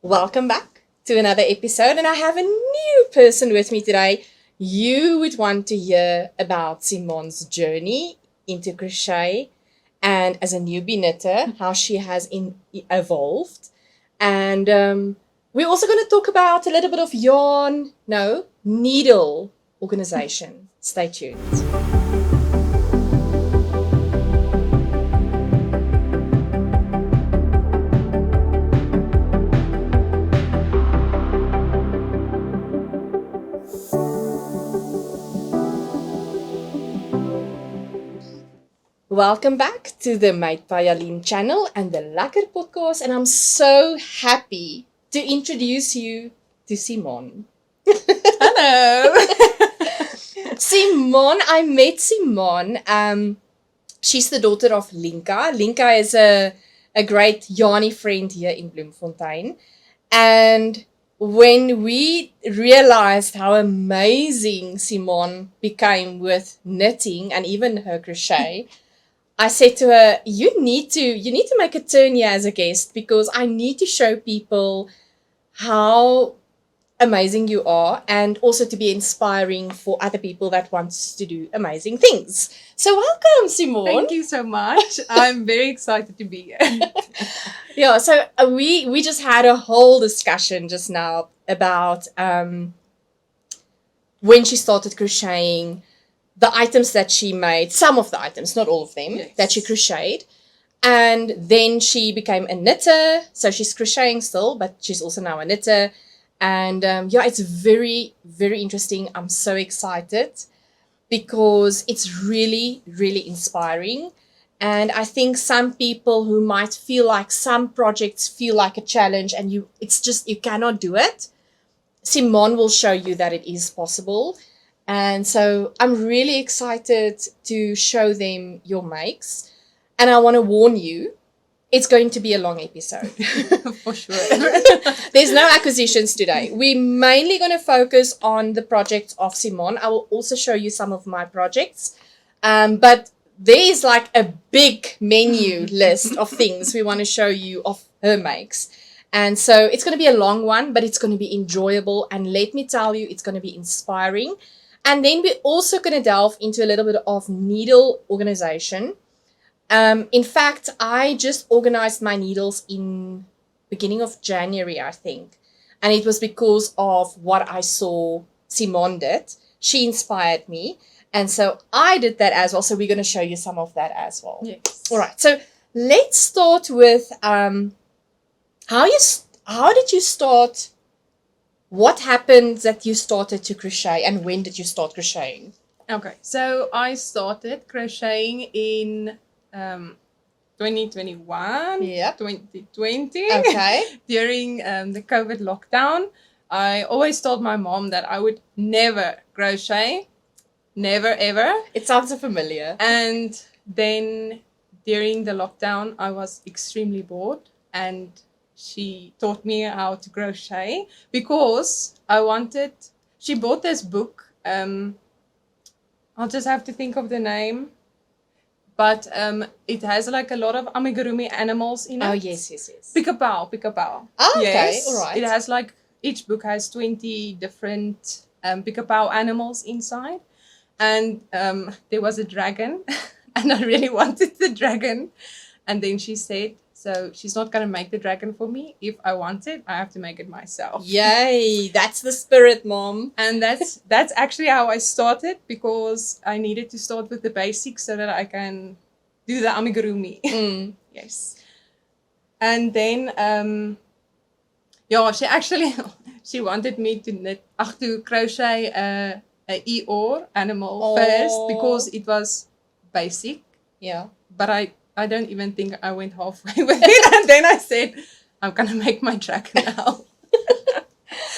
Welcome back to another episode, and I have a new person with me today. You would want to hear about Simonne's journey into crochet and as a newbie knitter, how she has evolved. And we're also going to talk about a little bit of needle organization. Stay tuned. Welcome back to the Made by Jalene channel and the Lekker Podcast, and I'm so happy to introduce you to Simonne. Hello. Simonne, I met Simonne. She's the daughter of Linka. Linka is a great yarny friend here in Bloemfontein. And when we realized how amazing Simonne became with knitting and even her crochet, I said to her, you need to make a turn here as a guest, because I need to show people how amazing you are, and also to be inspiring for other people that want to do amazing things. So welcome, Simonne. Thank you so much. I'm very excited to be here. Yeah, so we just had a whole discussion just now about when she started crocheting, the items that she made, some of the items, not all of them, yes, that she crocheted. And then she became a knitter. So she's crocheting still, but she's also now a knitter. And it's very, very interesting. I'm so excited because it's really, really inspiring. And I think some people who might feel like some projects feel like a challenge and you cannot do it, Simonne will show you that it is possible. And so I'm really excited to show them your makes. And I want to warn you, it's going to be a long episode. For sure. There's no acquisitions today. We're mainly going to focus on the projects of Simonne. I will also show you some of my projects. But there is like a big menu list of things we want to show you of her makes. And so it's going to be a long one, but it's going to be enjoyable. And let me tell you, it's going to be inspiring. And then we're also going to delve into a little bit of needle organization. In fact, I just organized my needles in beginning of January, I think. And it was because of what I saw Simonne did. She inspired me. And so I did that as well. So we're going to show you some of that as well. Yes. All right. So let's start with how did you start? What happened that you started to crochet, and when did you start crocheting? Okay, so I started crocheting in 2021, Yep. 2020, Okay. during the COVID lockdown. I always told my mom that I would never crochet, never ever. It sounds so familiar. And then during the lockdown, I was extremely bored, and she taught me how to crochet because she bought this book. I'll just have to think of the name. But it has like a lot of amigurumi animals in it. Oh, yes. Pick-a-pow. Oh, okay, yes. all right. It has like, each book has 20 different pick-a-pow animals inside. And there was a dragon, and I really wanted the dragon. And then she said, so she's not going to make the dragon for me. If I want it, I have to make it myself. Yay, that's the spirit, Mom. And that's actually how I started, because I needed to start with the basics so that I can do the amigurumi. Mm. Yes. And then, she wanted me to crochet a Eeyore animal first, because it was basic. Yeah. But I don't even think I went halfway with it. And then I said, I'm going to make my dragon now.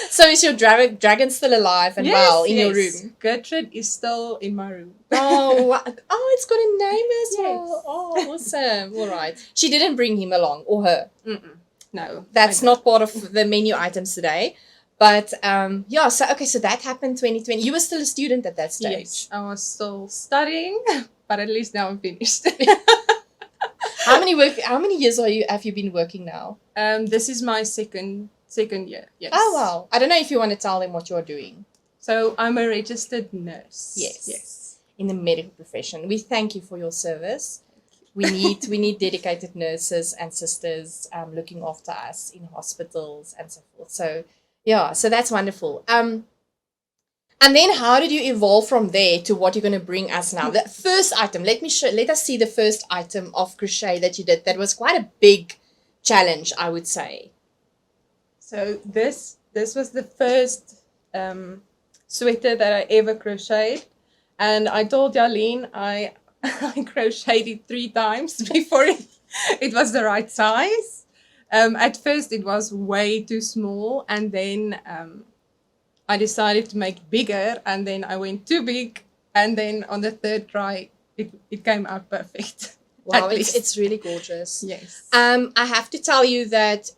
So is your dragon still alive and well in your room? Gertrude is still in my room. Oh, it's got a name as well. Yes. Oh, awesome. All right. She didn't bring him along, or her? Mm-mm. No. That's not part of the menu items today. But so that happened 2020. You were still a student at that stage. Yes, I was still studying, but at least now I'm finished. How many years have you been working now? This is my second Second year, yes. Oh, wow. I don't know if you want to tell them what you're doing. So I'm a registered nurse. Yes. In the medical profession. We thank you for your service. We need dedicated nurses and sisters looking after us in hospitals and so forth. So yeah, so that's wonderful. And then how did you evolve from there to what you're going to bring us now? The first item, let us see the first item of crochet that you did. That was quite a big challenge, I would say. So this was the first sweater that I ever crocheted. And I told Jalene I crocheted it 3 times before it was the right size. At first it was way too small, and then I decided to make it bigger, and then I went too big, and then on the 3rd try it came out perfect. Wow, it's really gorgeous. Yes. I have to tell you that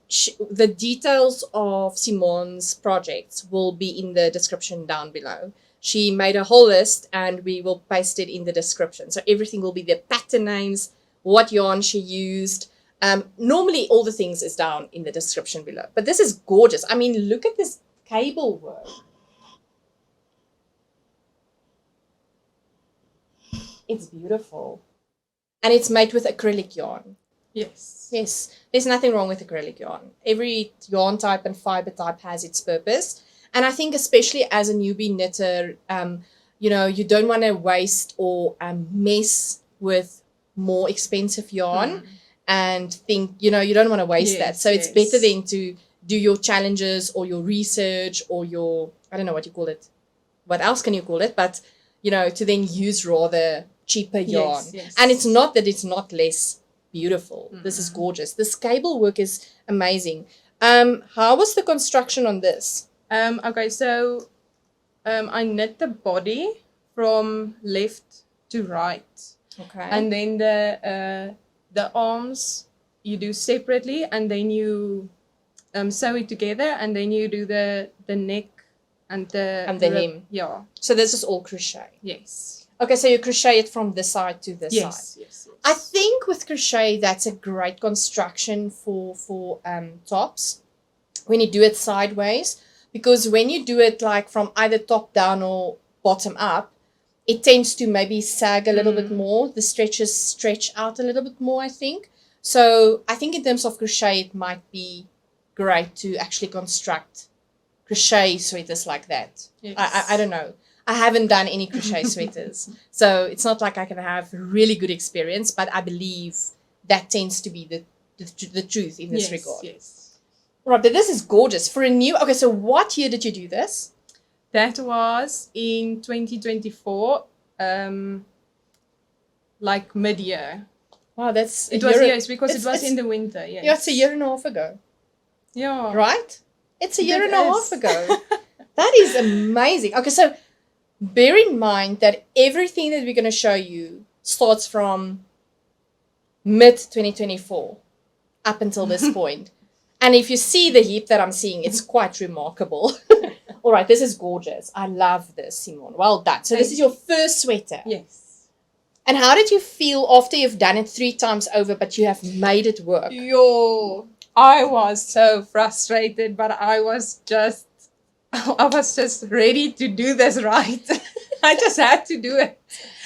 the details of Simonne's projects will be in the description down below. She made a whole list and we will paste it in the description. So everything will be the pattern names, what yarn she used. Normally all the things is down in the description below. But this is gorgeous. I mean, look at this cable work. It's beautiful. And it's made with acrylic yarn. Yes. Yes. There's nothing wrong with acrylic yarn. Every yarn type and fiber type has its purpose. And I think especially as a newbie knitter, you don't want to waste or mess with more expensive yarn and think, you don't want to waste that. So it's better then to do your challenges or your research or your, I don't know what you call it. What else can you call it? But, to then use rather cheaper yarn. Yes. And it's not that it's not less beautiful. This is gorgeous. This cable work is amazing. How was the construction on this? Okay, so I knit the body from left to right. Okay. And then the arms you do separately, and then you sew it together, and then you do the neck and the hem. Yeah. So this is all crochet. Yes. Okay, so you crochet it from this side to this side. Yes. I think with crochet that's a great construction for tops when you do it sideways, because when you do it like from either top down or bottom up, it tends to maybe sag a little bit more. The stretches stretch out a little bit more, I think. So I think in terms of crochet, it might be great to actually construct crochet sweaters like that. Yes. I don't know. I haven't done any crochet sweaters, so it's not like I can have really good experience, but I believe that tends to be the truth in this regard. Yes. Right, but this is gorgeous. For a new... Okay, so what year did you do this? That was in 2024, like mid-year. Wow, that's... It was because it was in the winter, yes. Yeah, it's a year and a half ago. Yeah. Right? It's a year and a half ago. That is amazing. Okay, so bear in mind that everything that we're going to show you starts from mid-2024 up until this point. And if you see the heap that I'm seeing, it's quite remarkable. All right, this is gorgeous. I love this, Simonne. Well done. So this is your first sweater. Yes. And how did you feel after you've done it 3 times over, but you have made it work? Yo, I was so frustrated, but I was just ready to do this right. I just had to do it.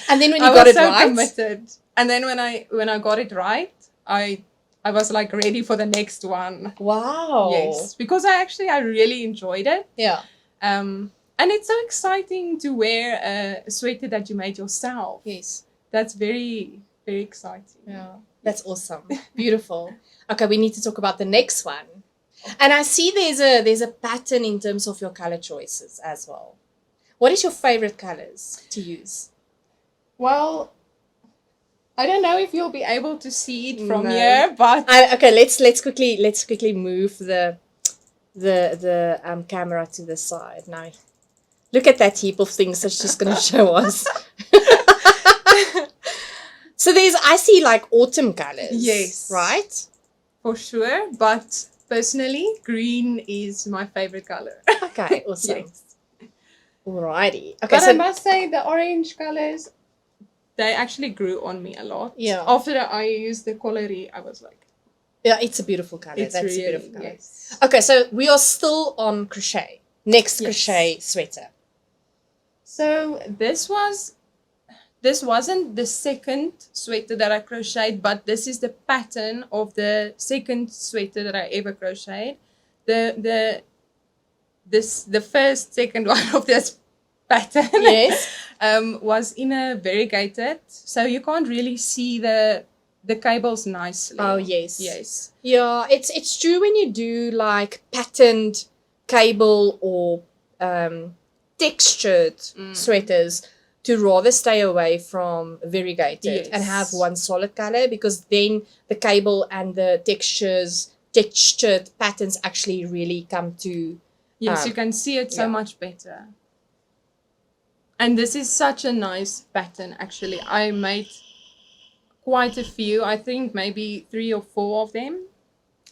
And then when you got it right? I was so committed. And then when I got it right, I was like ready for the next one. Wow. Yes, because I really enjoyed it. Yeah. And it's so exciting to wear a sweater that you made yourself. Yes. That's very, very exciting. Yeah. That's awesome. Beautiful. Okay, we need to talk about the next one. And I see there's a pattern in terms of your color choices as well. What is your favorite colors to use? Well, I don't know if you'll be able to see it from here, but okay, let's quickly move the camera to the side. Now, look at that heap of things that's just going to show us. So I see like autumn colors. Yes. Right? For sure, but personally, green is my favorite color. Okay, awesome. Yes. Alrighty. Okay, but so I must say the orange colors, they actually grew on me a lot. Yeah. After I used the Kollary, I was like, Yeah, it's a beautiful color. It's That's really, a beautiful color. yes. Okay, so we are still on crochet. Next Yes. crochet sweater. So this wasn't the second sweater that I crocheted, but this is the pattern of the second sweater that I ever crocheted. The first second one of this pattern Yes. was in a variegated, so you can't really see the cables nicely. Oh, yes. Yes. Yeah, it's true when you do like patterned cable or textured sweaters to rather stay away from variegated and have Yes. one solid color, because then the cable and the textured patterns actually really come to Yes, you can see it so yeah. much better. And this is such a nice pattern, actually. I made quite a few. I think maybe 3 or 4 of them.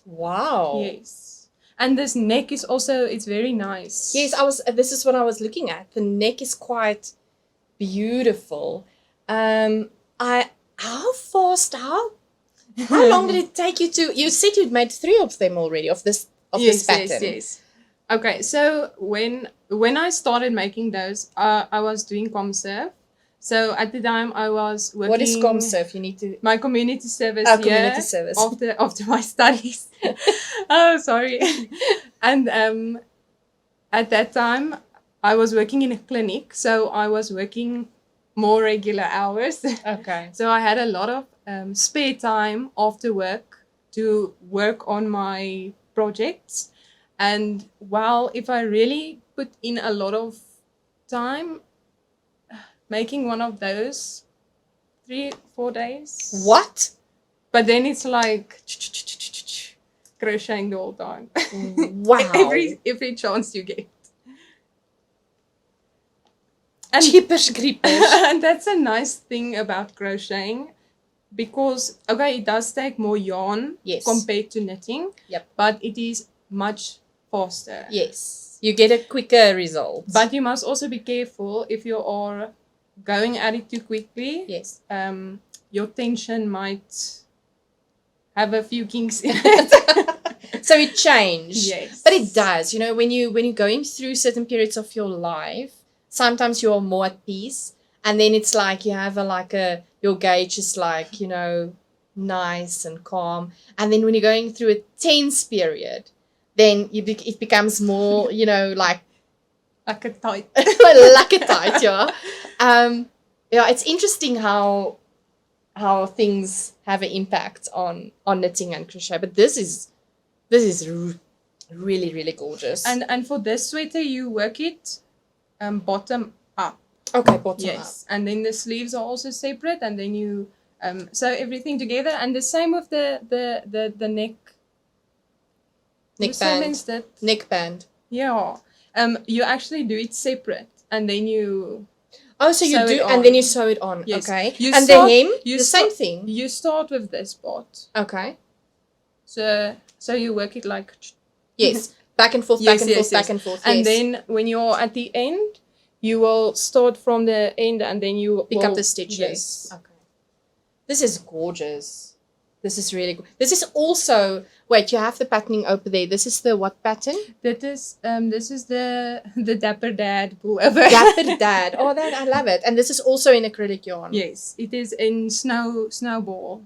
wow. Yes. And this neck is also, it's very nice. Yes, this is what I was looking at. The neck is quite beautiful. How long did it take you to, you said you'd made 3 of them already of this pattern. Yes. Okay, so when I started making those, I was doing ComServe. So at the time I was working. What is ComServe? You need to My community service. community service. After my studies. Oh, sorry. And at that time I was working in a clinic, so I was working more regular hours. Okay. So I had a lot of spare time after work to work on my projects. And if I really put in a lot of time, making one of those 3-4 days. What? But then it's like crocheting the whole time. Wow. every chance you get. And Jeepers creepers. and that's a nice thing about crocheting, because it does take more yarn Yes. compared to knitting. Yep. But it is much faster. Yes. You get a quicker result. But you must also be careful if you are going at it too quickly. yes. Your tension might have a few kinks in it. So it changed. Yes. But it does. You know, when you're going through certain periods of your life, sometimes you are more at peace, and then it's like you have your gauge is like, you know, nice and calm. And then when you're going through a tense period, then it becomes more, you know, like Like a tight. like a tight, yeah. Yeah, it's interesting how things have an impact on knitting and crochet. But this is really, really gorgeous. And for this sweater, you work it bottom up. Okay, bottom up. Yes. And then the sleeves are also separate, and then you sew everything together. And the same with the neck. Neckband. Yeah. You actually do it separate, and then you. Oh, so you sew do, it and on. then you sew it on. Yes. Okay. You and start- the hem, you the same start- thing. You start with this part. Okay. So you work it like. Yes. Back and forth, back and forth, back and forth. And yes. then when you're at the end, you will start from the end, and then you pick will, up the stitches. Yes. Okay. This is gorgeous. This is really good. This is also, wait, you have the patterning over there. This is the what pattern? This is the Dapper Dad Pullover. Dapper Dad. Oh, I love it. And this is also in acrylic yarn. Yes, it is in SnowBall.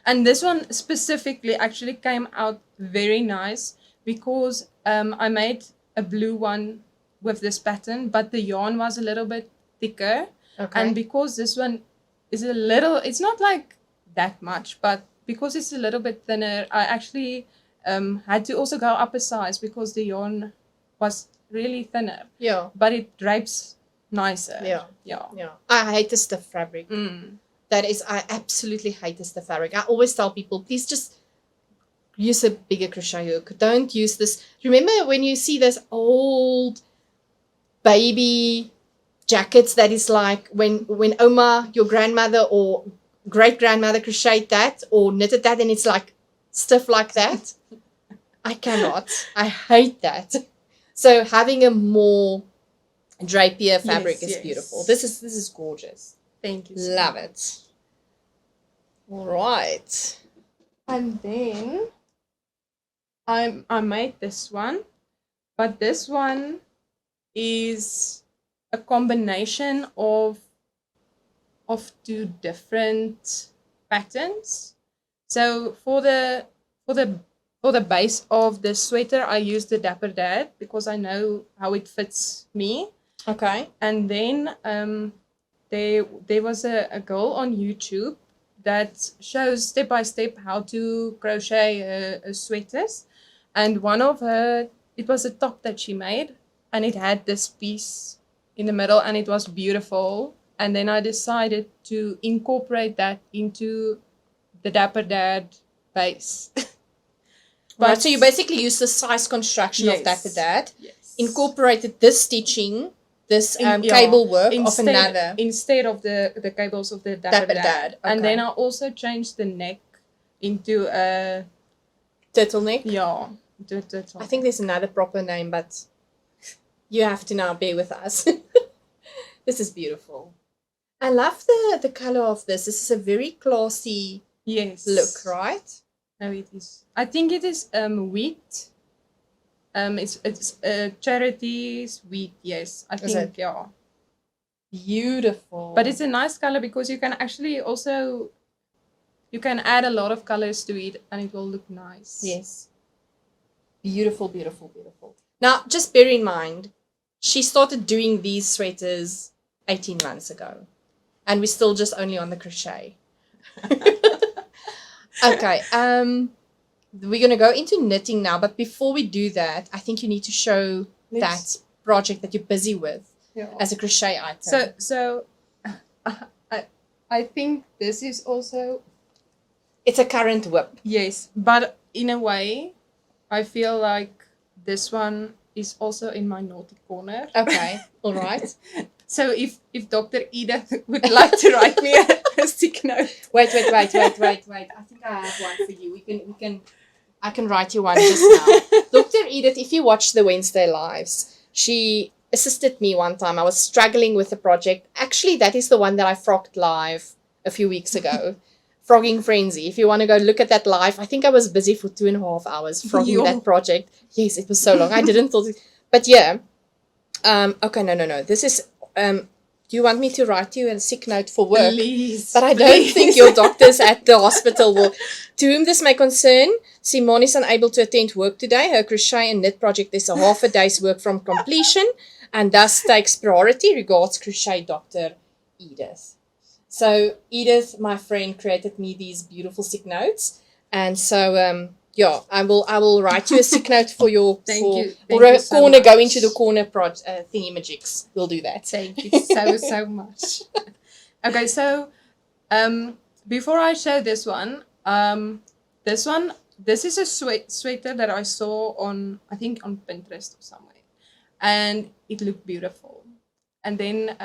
And this one specifically actually came out very nice, because I made a blue one with this pattern, but the yarn was a little bit thicker. Okay. And because this one is a little, it's not like that much, but because it's a little bit thinner, I actually had to also go up a size, because the yarn was really thinner. Yeah. But it drapes nicer. Yeah. Yeah. Yeah. I hate the stiff fabric. I absolutely hate the stiff fabric. I always tell people, please just use a bigger crochet hook. Don't use this. Remember when you see this old baby jackets that is like when Oma, your grandmother or great-grandmother crocheted that or knitted that, and it's like stiff like that? I cannot. I hate that. So having a more drapier fabric is beautiful. This is gorgeous. Thank you. Love it. All right. And then I made this one, but this one is a combination of two different patterns. So for the base of the sweater, I used the Dapper Dad because I know how it fits me. Okay. And then there was a girl on YouTube that shows step by step how to crochet sweaters, and one of her, it was a top that she made, and it had this piece in the middle, and it was beautiful. And then I decided to incorporate that into the Dapper Dad base. Right, so you basically used the size construction of Dapper Dad, incorporated this stitching, this cable work of another. Instead of the cables of the Dapper Dad. Okay. And then I also changed the neck into a turtleneck. Yeah, turtleneck. I think there's another proper name, but you have to now bear with us. This is beautiful. I love the color of this. This is a very classy look, right? No, it is. I think it is wheat. It's charities wheat. Yes, I think yeah. Beautiful. But it's a nice color because you can actually also add a lot of colors to it, and it will look nice. Yes. Beautiful, beautiful, beautiful. Now, just bear in mind, she started doing these sweaters 18 months ago, and we're still just only on the crochet. Okay, we're going to go into knitting now, but before we do that, I think you need to show that project that you're busy with as a crochet item. So I think this is also... It's a current whip. Yes, but in a way, I feel like this one is also in my naughty corner. Okay, all right. So if Dr. Edith would like to write me a stick note. Wait. I think I have one for you. I can write you one just now. Dr. Edith, if you watch the Wednesday lives, she assisted me one time. I was struggling with the project. Actually, that is the one that I frogged live a few weeks ago. Frogging Frenzy. If you want to go look at that live, I think I was busy for 2.5 hours frogging that project. Yes, it was so long. I didn't thought it, but yeah. Okay, no. This is do you want me to write you a sick note for work? Please. But I don't think your doctors at the hospital will. To whom this may concern, Simonne is unable to attend work today. Her crochet and knit project is a half a day's work from completion and thus takes priority. Regards, Crochet Dr. Edith. So Edith, my friend, created me these beautiful sick notes. And so, I will write you a sick note for your Thank you so corner much. Go into the corner thingy-majigs. We'll do that. Thank you so much. Okay, so before I show this one, this is a sweater that I saw on Pinterest or somewhere, and it looked beautiful. And then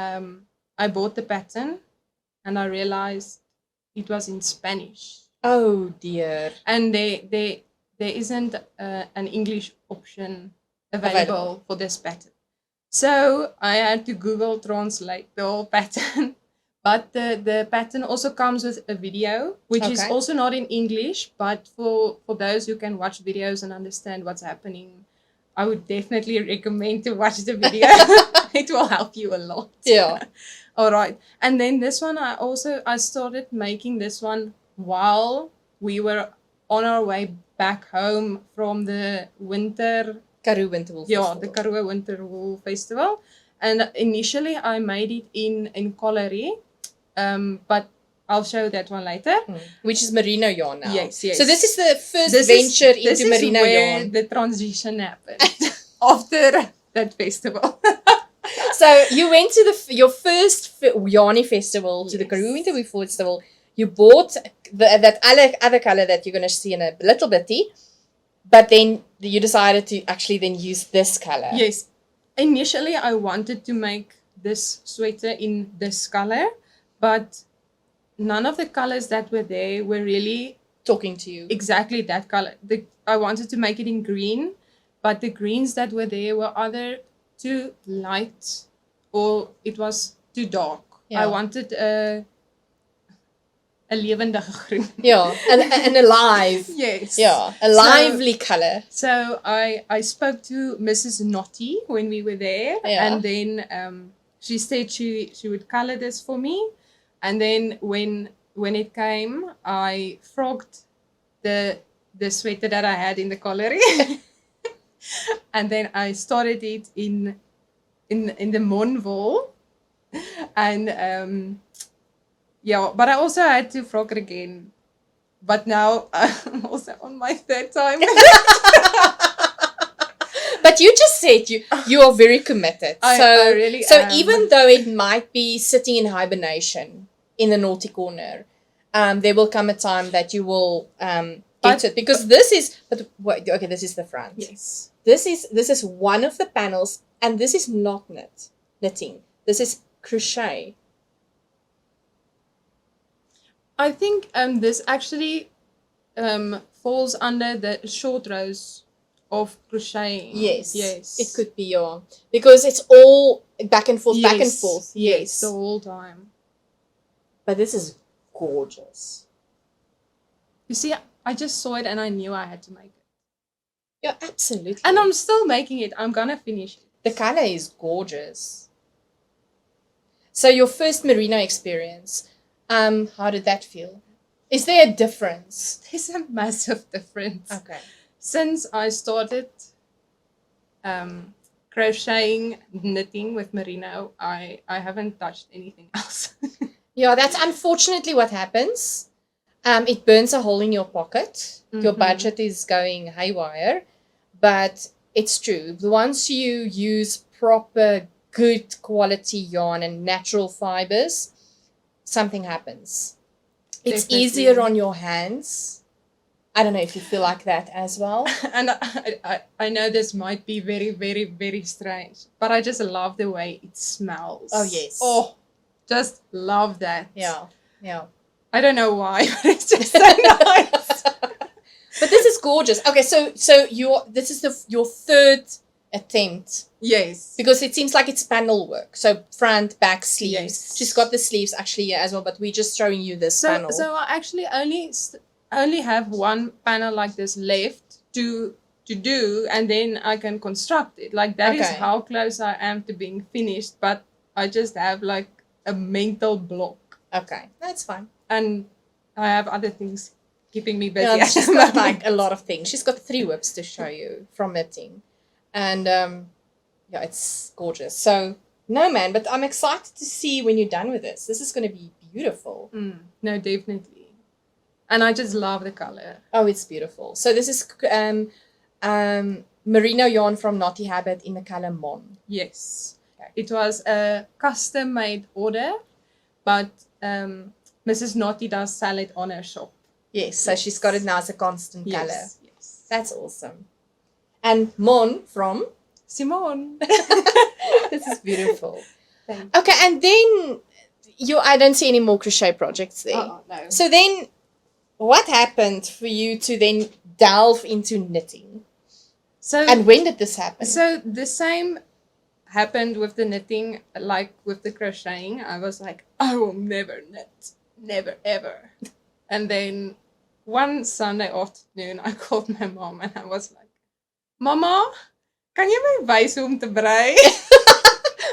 I bought the pattern, and I realized it was in Spanish. Oh dear. And there isn't an English option available for this pattern. So I had to Google translate the whole pattern. But the pattern also comes with a video, which is also not in English, but for those who can watch videos and understand what's happening, I would definitely recommend to watch the video. It will help you a lot. Yeah. All right. And then this one, I started making this one while we were on our way back home from the Karoo Winter Wool Festival. Yeah, the Karoo Winter Wool Festival. And initially I made it in Kollary, but I'll show that one later. Which is merino yarn now. Yes. So this is the first venture into merino yarn. The transition happened after that festival. So you went to your first yarny festival, to the Karoo Winter Wool Festival. You bought that other color that you're going to see in a little bitty, but then you decided to actually then use this color. Yes. Initially, I wanted to make this sweater in this color, but none of the colors that were there were really talking to you. Exactly that color. I wanted to make it in green, but the greens that were there were either too light or it was too dark. Yeah. I wanted 'n lewendige groen. Yeah, and alive. Yes. Yeah, a lively color. So I spoke to Mrs. Knotty when we were there, Yeah. and then she said she would color this for me, and then when it came, I frogged the sweater that I had in the Kollary, and then I started it in the Monvoll, and yeah, but I also had to frog it again. But now I'm also on my third time. But you just said you are very committed. I really so am. even though it might be sitting in hibernation in the naughty corner, there will come a time that you will get it, because this is this is the front. Yes. This is one of the panels, and this is not knitting. This is crochet. I think this actually falls under the short rows of crocheting. Yes. Yes. It could be because it's all back and forth, back and forth. Yes, the whole time. But this is gorgeous. You see, I just saw it and I knew I had to make it. Yeah, absolutely. And I'm still making it. I'm gonna finish it. The color is gorgeous. So your first merino experience, how did that feel? Is there a difference? There's a massive difference. Okay. Since I started crocheting, knitting with merino, I haven't touched anything else. Yeah, that's unfortunately what happens. It burns a hole in your pocket. Your budget is going haywire. But it's true. Once you use proper, good quality yarn and natural fibers, something happens. It's Definitely. easier on your hands. I don't know if you feel like that as well. And I know this might be very, very, very strange, but I just love the way it smells. Oh, yes. Oh, just love that. Yeah. I don't know why, but it's just so nice. But this is gorgeous. Okay, so this is your third attempt, Yes. because it seems like it's panel work. So front, back, sleeves. Yes. She's got the sleeves actually here as well, but we're just showing you this panel. So I actually only have one panel like this left to do, and then I can construct it. Like that is Okay. how close I am to being finished, but I just have like a mental block, Okay, that's fine. and I have other things keeping me busy. Yeah, at she's the got moment. like a lot of things. She's got 3 whips to show you from knitting. And yeah, it's gorgeous. So no man, but I'm excited to see when you're done with this. This is going to be beautiful. No, definitely. And I just love the color. Oh, it's beautiful. So this is merino yarn from Knotty Habit in the color Mon. Yes. Okay. It was a custom-made order, but Mrs. Knotty does sell it on her shop. Yes, so she's got it now as a constant color. Yes. That's awesome. And Mon from? Simonne. This is beautiful. Thank you. Okay, and then I don't see any more crochet projects there. Oh, no. So then, what happened for you to then delve into knitting? And when did this happen? So the same happened with the knitting, like with the crocheting. I was like, I will never knit. Never, ever. And then one Sunday afternoon, I called my mom and I was like, Mama, kan jy my wys hoe om te brei?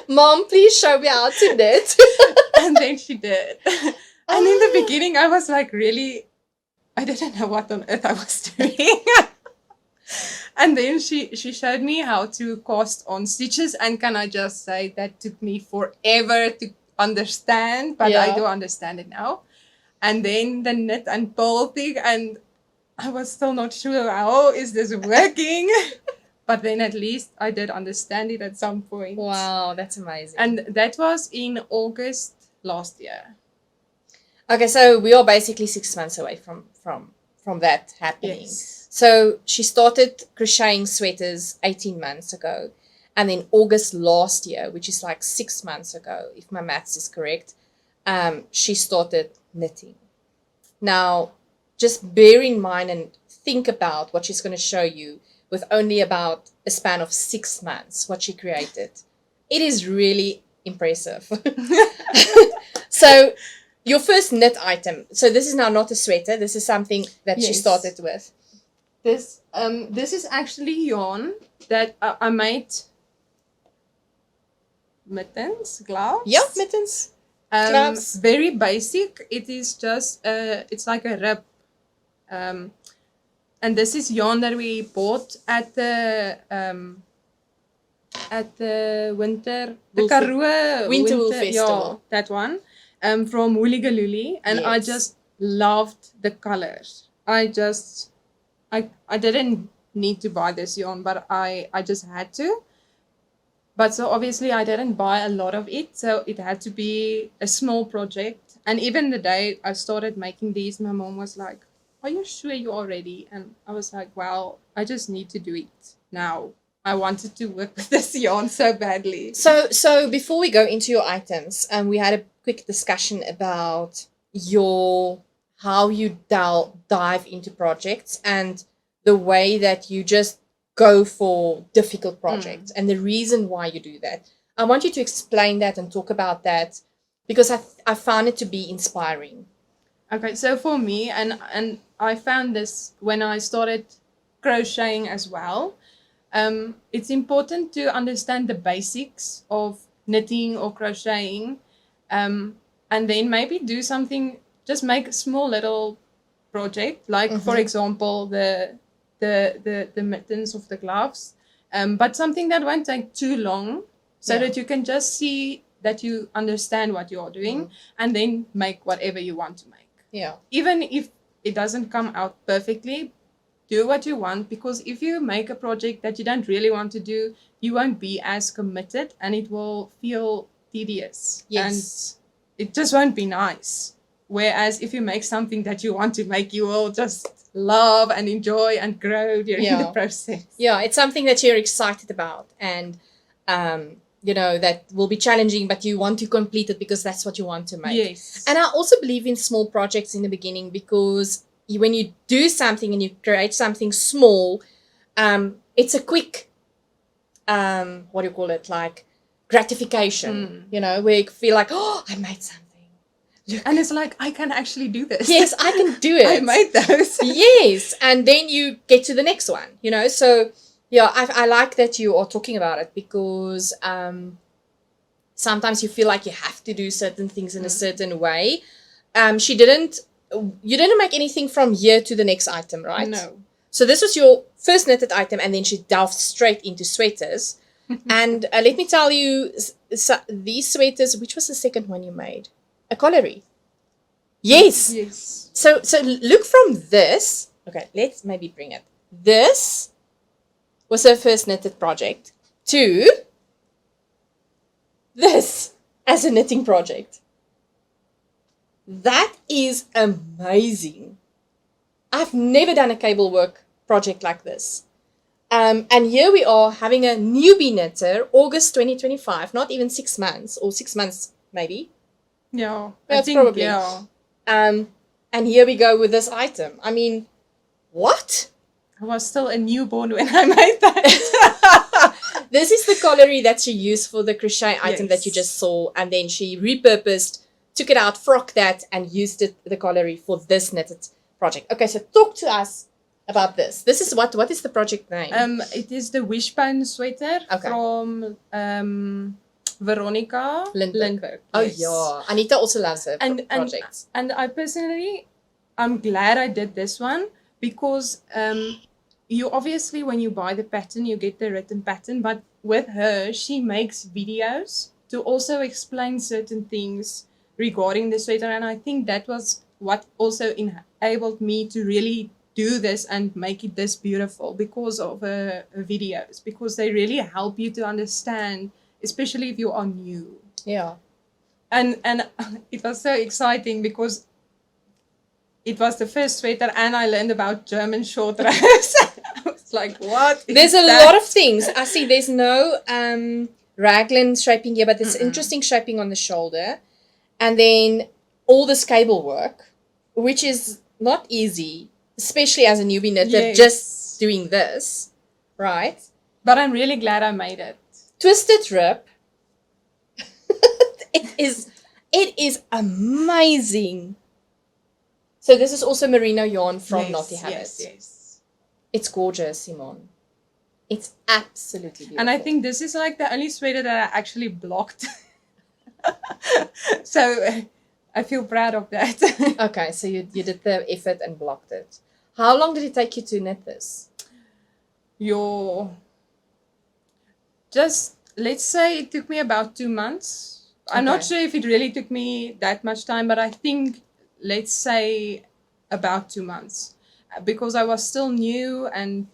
Mom, please show me how to knit. And then she did. And in the beginning, I was like, really, I didn't know what on earth I was doing. And then she showed me how to cast on stitches. And can I just say that took me forever to understand, but I do understand it now. And then the knit and pull thing, and I was still not sure how is this working. But then at least I did understand it at some point. Wow, that's amazing. And that was in August last year. Okay, so we are basically 6 months away from that happening. Yes. So she started crocheting sweaters 18 months ago. And then August last year, which is like 6 months ago, if my maths is correct, she started knitting. Now, just bear in mind and think about what she's going to show you with only about a span of 6 months, what she created. It is really impressive. So your first knit item. So this is now not a sweater. This is something that she started with. This is actually yarn that I made mittens, gloves. Yeah, mittens. Gloves. Very basic. It is just it's like a rib. And this is yarn that we bought at the winter Karoo Winter Wool Festival. Yeah, that one. From Wooligalooly, and I just loved the colors. I didn't need to buy this yarn, but I just had to. But so obviously I didn't buy a lot of it, so it had to be a small project. And even the day I started making these, my mom was like, "Are you sure you're ready?" And I was like, "Well, I just need to do it now." I wanted to work with this yarn so badly. So before we go into your items, we had a quick discussion about how you dive into projects and the way that you just go for difficult projects and the reason why you do that. I want you to explain that and talk about that because I found it to be inspiring. Okay, so for me, and I found this when I started crocheting as well, it's important to understand the basics of knitting or crocheting, and then maybe do something, just make a small little project, like for example, the mittens of the gloves, but something that won't take too long so that you can just see that you understand what you're doing and then make whatever you want to make. Yeah. Even if it doesn't come out perfectly, do what you want, because if you make a project that you don't really want to do, you won't be as committed and it will feel tedious. Yes. And it just won't be nice. Whereas if you make something that you want to make, you will just love and enjoy and grow during the process. Yeah, it's something that you're excited about and that will be challenging, but you want to complete it because that's what you want to make. Yes. And I also believe in small projects in the beginning because when you do something and you create something small, it's a quick, like gratification, where you feel like, oh, I made something. Look. And it's like, I can actually do this. Yes, I can do it. I made those. Yes, and then you get to the next one, so... Yeah, I like that you are talking about it because sometimes you feel like you have to do certain things in a certain way. You didn't make anything from here to the next item, right? No. So this was your first knitted item and then she delved straight into sweaters. And let me tell you, these sweaters, which was the second one you made? A Kollary. Yes. Yes. So look from this. Okay, let's maybe bring it. This was her first knitted project, to this as a knitting project. That is amazing. I've never done a cable work project like this. And here we are having a newbie knitter, August 2025, not even 6 months, or 6 months maybe. Yeah, I think, probably. Yeah. And here we go with this item. I mean, what? I was still a newborn when I made that. This is the Kollary that she used for the crochet item that you just saw. And then she repurposed, took it out, frocked that, and used the Kollary for this knitted project. Okay, so talk to us about this. This is what is the project name? It is the Wishbone sweater from Veronica. Lindberg. Oh, yeah. Anita also loves her projects. And I personally, I'm glad I did this one because... you obviously, when you buy the pattern, you get the written pattern. But with her, she makes videos to also explain certain things regarding the sweater. And I think that was what also enabled me to really do this and make it this beautiful because of her videos. Because they really help you to understand, especially if you are new. Yeah. And it was so exciting because it was the first sweater and I learned about German short rows. I was like, what? There's a lot of things. I see there's no raglan shaping here, but there's interesting shaping on the shoulder. And then all this cable work, which is not easy, especially as a newbie knitter, just doing this, right? But I'm really glad I made it. Twisted rib. It is It is amazing. So this is also merino yarn from Knotty Habits. Yes. It's gorgeous, Simonne. It's absolutely beautiful. And I think this is like the only sweater that I actually blocked. So I feel proud of that. Okay, so you did the effort and blocked it. How long did it take you to knit this? Let's say it took me about 2 months. I'm not sure if it really took me that much time, but I think, let's say, about 2 months. Because I was still new and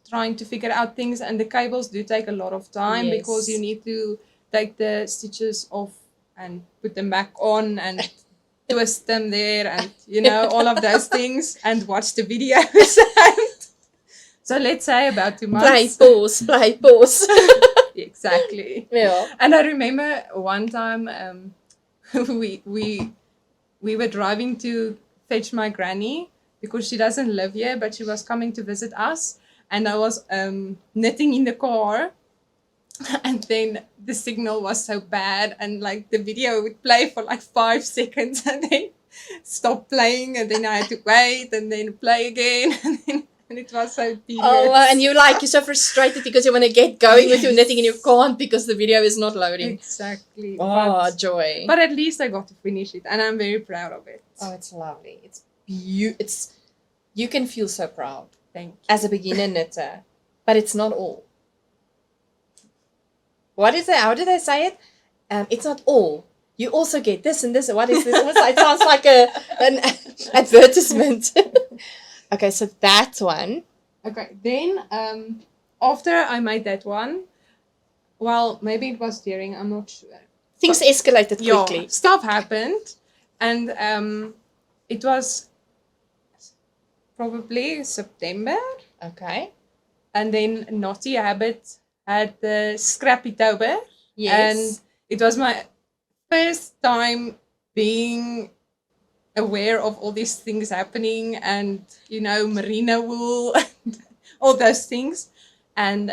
trying to figure out things, and the cables do take a lot of time because you need to take the stitches off and put them back on and twist them there and, all of those things and watch the videos. So let's say about 2 months. Play, pause. Exactly. Yeah. And I remember one time we were driving to fetch my granny because she doesn't live here, but she was coming to visit us. And I was knitting in the car. And then the signal was so bad, and like the video would play for like 5 seconds and then stop playing, and then I had to wait and then play again, and it was so tedious. Oh, and you're so frustrated because you want to get going with your knitting and you can't because the video is not loading. Exactly. Oh, joy. But at least I got to finish it, and I'm very proud of it. Oh, it's lovely. It's you can feel so proud. Thank you. As a beginner knitter, but it's not all. How do they say it? It's not all. You also get this and this. What is this? It sounds like an advertisement. Okay, so that one. Okay, then after I made that one, well, maybe it was during, I'm not sure. Things escalated quickly. Yeah, stuff happened, and it was probably September. Okay. And then Knotty Habit had the Scrappy'tober. Yes. And it was my first time being aware of all these things happening and, merino wool and all those things. And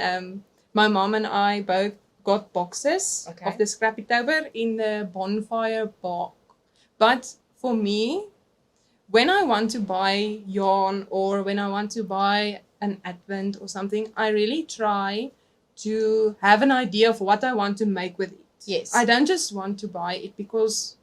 my mom and I both got boxes of the Scrappy'tober in the Bonfire bark. But for me, when I want to buy yarn or when I want to buy an advent or something, I really try to have an idea of what I want to make with it. Yes. I don't just want to buy it because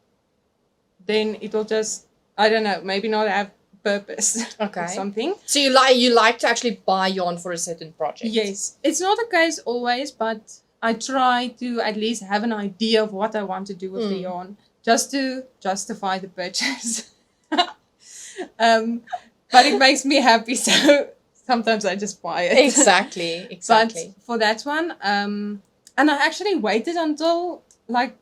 then it will just, I don't know, maybe not have purpose or something. So you like to actually buy yarn for a certain project? Yes. It's not the case always, but I try to at least have an idea of what I want to do with the yarn just to justify the purchase. But it makes me happy, so sometimes I just buy it. Exactly. But for that one, and I actually waited until like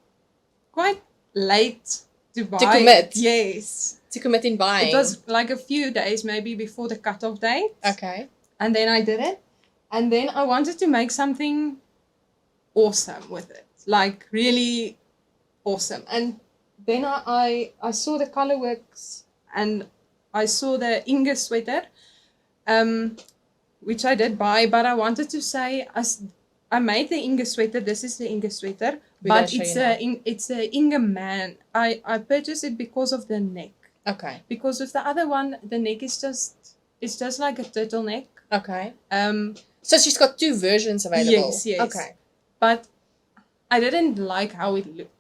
quite late to buy. To commit. Yes. To commit in buying. It was like a few days maybe before the cutoff date. Okay. And then I did it. And then I wanted to make something awesome with it. Like really awesome. And then I saw the Colorworks and I saw the Inge sweater, which I did buy, but I wanted to say I made the Inge sweater. This is the Inge sweater, but it's a Inge man. I purchased it because of the neck. Okay. Because with the other one, the neck is just like a turtleneck. Okay. So she's got 2 versions available. Yes. Okay. But I didn't like how it looked.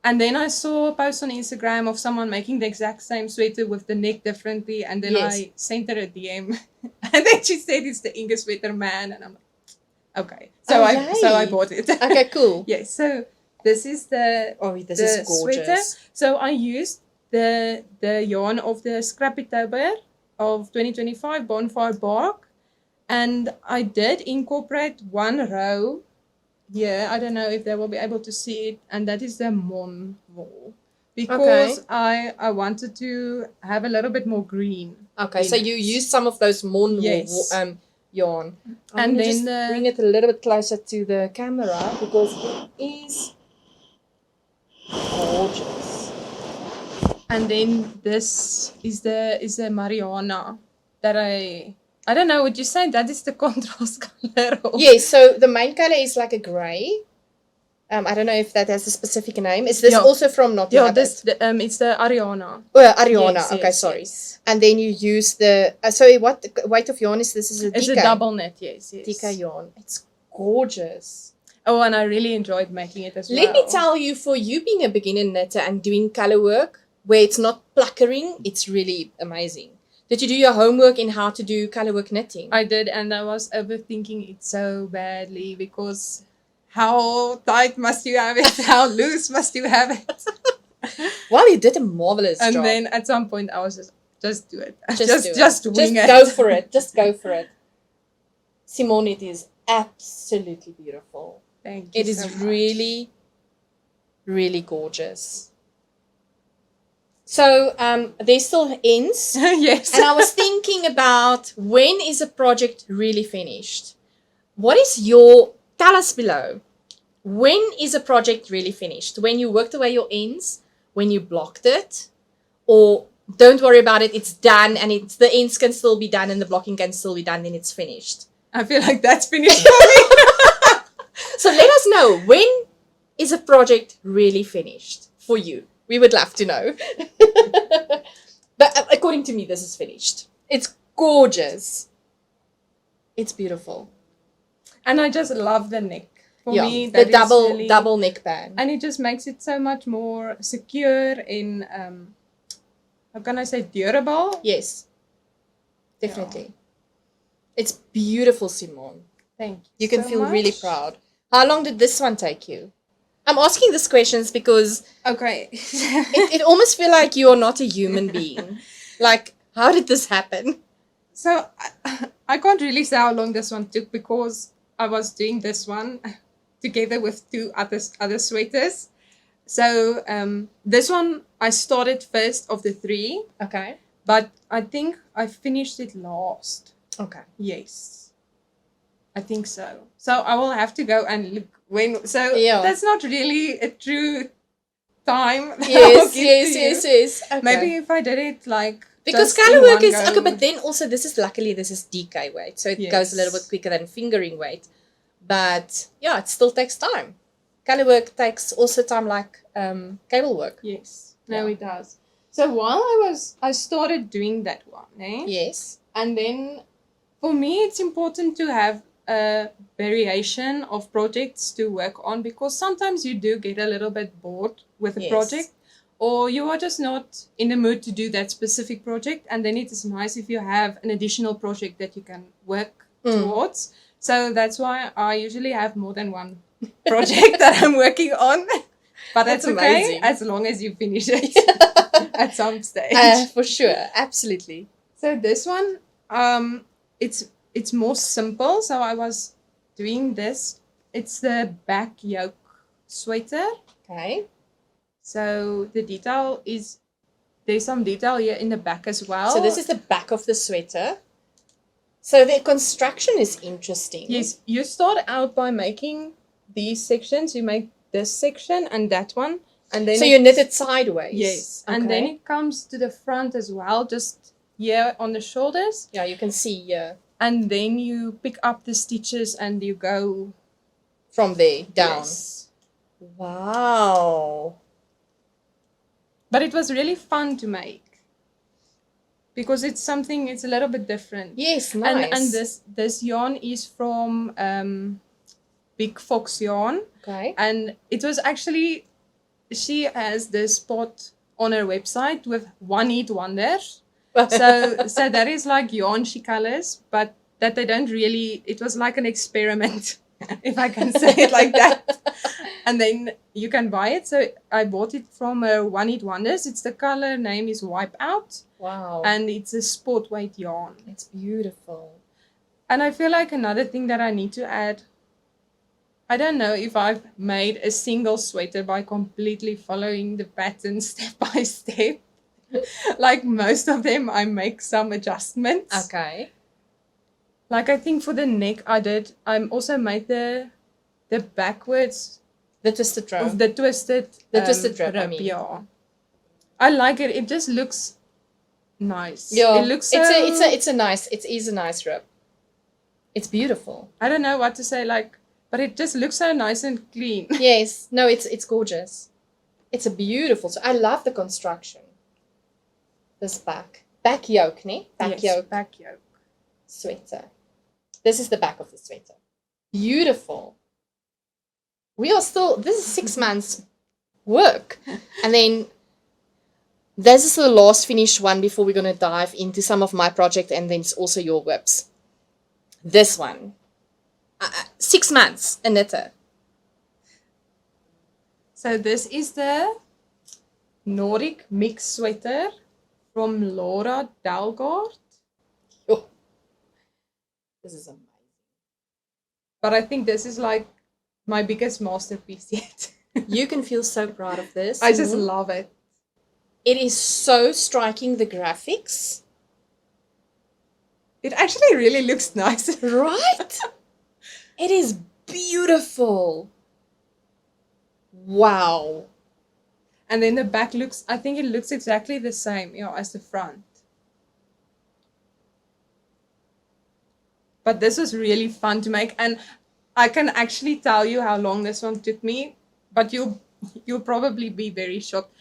And then I saw a post on Instagram of someone making the exact same sweater with the neck differently. And then I sent her a DM. And then she said it's the Inge sweater man. And I'm like, okay. So I bought it. Okay, cool. Yes. So this is the this is gorgeous. Sweater. So I used the yarn of the Scrappy'tober of 2025 Bonfire bark. And I did incorporate 1 row. Yeah, I don't know if they will be able to see it, and that is the Monné wool because I wanted to have a little bit more green. Okay, so you used some of those Monné wool, yarn, and then just bring it a little bit closer to the camera because it is gorgeous. And then this is the Mariana that I don't know, would you say that is the contrast color? Yes, so the main color is like a grey. I don't know if that has a specific name. Is this Yeah. also from Knotty Yeah, Habit? it's the Ariana. Oh, Ariana. Yes, Okay, yes, sorry. yes. And then you use the... sorry, what weight of yarn is this? Is a It's DK? a double knit, yes. DK yarn. It's gorgeous. Oh, and I really enjoyed making it as well. Let me tell you, for you being a beginner knitter and doing color work where it's not pluckering, it's really amazing. Did you do your homework in how to do color work knitting? I did, and I was overthinking it so badly because how tight must you have it? How loose must you have it? Well, you did a marvelous And job. then at some point I was just do it. do it. Just wing it. Go for it. Just go for it. Simonne, it is absolutely beautiful. Thank you. It is so much. really, really gorgeous. So there's still ends. Yes. And I was thinking about, when is a project really finished? What is your... Tell us below. When is a project really finished? When you worked away your ends? When you blocked it? Or don't worry about it, it's done and the ends can still be done and the blocking can still be done, then it's finished. I feel like that's finished for me. So let us know, when is a project really finished for you? We would love to know. But according to me, this is finished. It's gorgeous. It's beautiful. And I just love the neck. For me, the that is really, double neckband. and it just makes it so much more secure in how can I say, durable? Yes, definitely. It's beautiful, Simonne. Thank you. You can so feel much. really proud. How long did this one take you? I'm asking these questions because Okay. it almost feels like you're not a human being. Like, how did this happen? So I can't really say how long this one took because I was doing this one together with two other sweaters. So this one I started first of the 3, Okay. but I think I finished it last. Okay. Yes, I think so. So I will have to go and look when. So Yeah. that's not really a true time. that I will Yes, give yes, to yes, you. yes. Okay. Maybe if I did it like because just color in work one is go. okay, but then also this is DK weight, so it goes a little Yes. bit quicker than fingering weight. But yeah, it still takes time. Color work takes also time like cable work. Yes, no, Yeah. it does. So while I started doing that one, Yes. and then for me it's important to have a variation of projects to work on because sometimes you do get a little bit bored with a Yes. project, or you are just not in the mood to do that specific project, and then it is nice if you have an additional project that you can work towards. So that's why I usually have more than one project that I'm working on. But that's okay amazing. as long as you finish it at some stage. For sure, absolutely. So this one, it's more simple. So I was doing this. It's the back yoke sweater. Okay. So the detail is, there's some detail here in the back as well. So this is the back of the sweater. So the construction is interesting. Yes, you start out by making these sections. You make this section and that one. And then So you knit it sideways. Yes. And then it comes to the front as well, just here on the shoulders. Yeah, you can see here. And then you pick up the stitches and you go From there down. Yes. Wow. But it was really fun to make because it's a little bit different. Yes, nice. And this yarn is from Big Fox Yarn. Okay. And it was actually, she has this spot on her website with One Eat Wonders. So that is like yarn she colors, but that they don't really, it was like an experiment, if I can say it like that. And then you can buy it. So I bought it from One Eat Wonders. It's the color name is Wipeout. Wow. And it's a Sportsweight yarn. It's beautiful. And I feel like another thing that I need to add, I don't know if I've made a single sweater by completely following the pattern step by step. Like most of them, I make some adjustments. Okay. Like I think for the neck I also made the backwards The twisted row. of the twisted rope, I mean. Yeah. I like it. It just looks nice. Yeah. It looks so, It is a nice rope. It's beautiful. I don't know what to say. Like But it just looks so nice and clean. Yes. No, it's gorgeous. It's a beautiful. So I love the construction. This back yoke, ne? Back yoke sweater. This is the back of the sweater. Beautiful. We are still. This is 6 months work, and then this is the last finished one before we're gonna dive into some of my project, and then it's also your whips. This one. 6 months, a knitter. So this is the Nordic mix sweater from Laura Dalgaard. Oh, this is amazing. But I think this is like my biggest masterpiece yet. You can feel so proud of this. I just love it. It is so striking, the graphics. It actually really looks nice. Right? It is beautiful. Wow. And then the back looks, I think it looks exactly the same, as the front. But this was really fun to make, and I can actually tell you how long this one took me, but you'll probably be very shocked.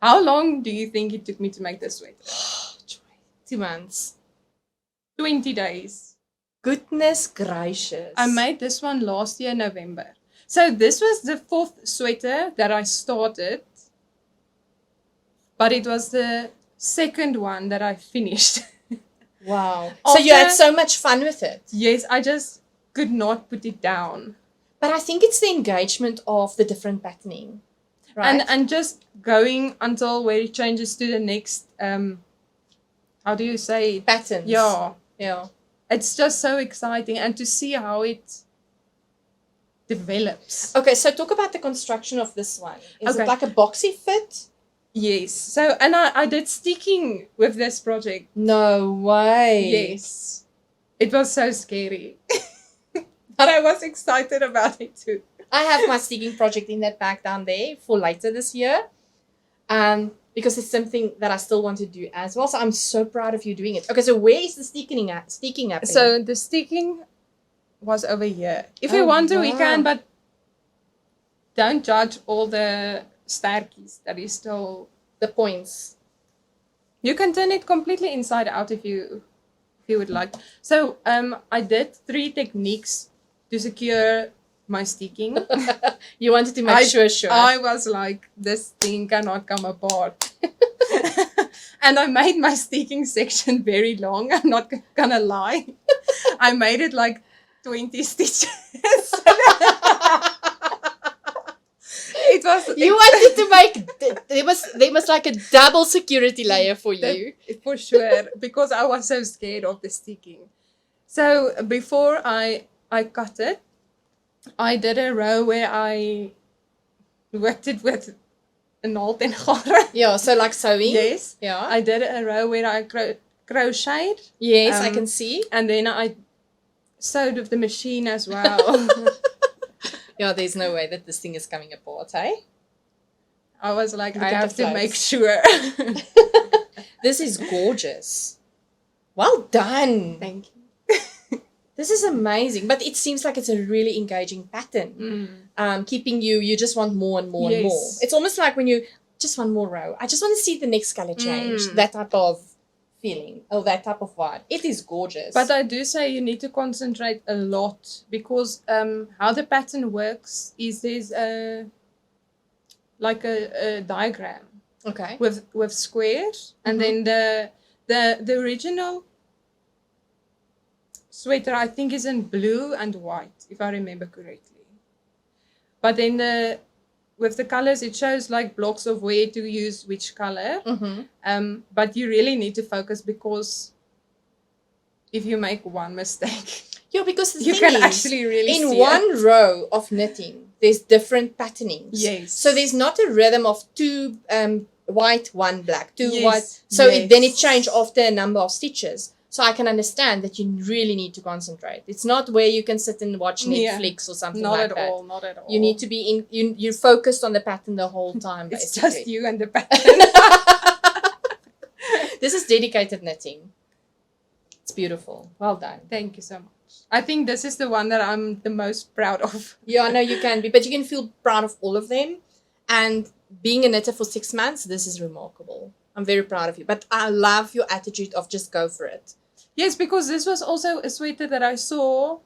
How long do you think it took me to make this sweater? 2 months. 20 days. Goodness gracious. I made this one last year, November. So this was the 4th sweater that I started, but it was the 2nd one that I finished. Wow. So you had so much fun with it. Yes, I just could not put it down. But I think it's the engagement of the different patterning. Right? And just going until where it changes to the next, how do you say it? Patterns. Yeah. Yeah. It's just so exciting, and to see how it develops. Okay, so talk about the construction of this one. Is it like a boxy fit? Yes. So, and I did sticking with this project. No way. Yes. It was so scary. But I was excited about it too. I have my sticking project in that bag down there for later this year. Because it's something that I still want to do as well. So I'm so proud of you doing it. Okay, so where is the sticking happening? So the sticking was over here. If you want to, we can, but don't judge all the sterkies. That is still the points. You can turn it completely inside out if you would like. So I did 3 techniques to secure my sticking. You wanted to make sure. I was like, this thing cannot come apart. And I made my sticking section very long. I'm not gonna lie. I made it like 20 stitches. It was. You wanted to make. There was like a double security layer for you. For sure, because I was so scared of the sticking. So before I cut it, I did a row where I worked it with a naald and gare. Yeah, so like sewing. Yes. Yeah. I did a row where I crocheted. Yes, I can see. And then I sewed with the machine as well. Yeah, there's no way that this thing is coming apart, hey? I was like, Look I at have the to make sure. This is gorgeous. Well done. Thank you. This is amazing, but it seems like it's a really engaging pattern. Keeping you just want more and more and more. It's almost like when you just want more row. I just want to see the next color change. That type of feeling or that type of vibe. It is gorgeous. But I do say you need to concentrate a lot because how the pattern works is there's a diagram. Okay. With squares, and then the original sweater I think is in blue and white, if I remember correctly. But then with the colors, it shows like blocks of where to use which color. But you really need to focus because if you make one mistake, because the you thing can is, actually really in see one row of knitting, there's different patternings. Yes. So there's not a rhythm of 2 white, 1 black, 2 Yes. white. So Yes. then it changes after a number of stitches. So I can understand that you really need to concentrate. It's not where you can sit and watch Netflix or something like that. Not at all. You need to be you're focused on the pattern the whole time. It's basically. just you and the pattern. This is dedicated knitting. It's beautiful. Well done. Thank you so much. I think this is the one that I'm the most proud of. Yeah, no, you can be, but you can feel proud of all of them. And being a knitter for 6 months, this is remarkable. I'm very proud of you. But I love your attitude of just go for it. Yes, because this was also a sweater that I saw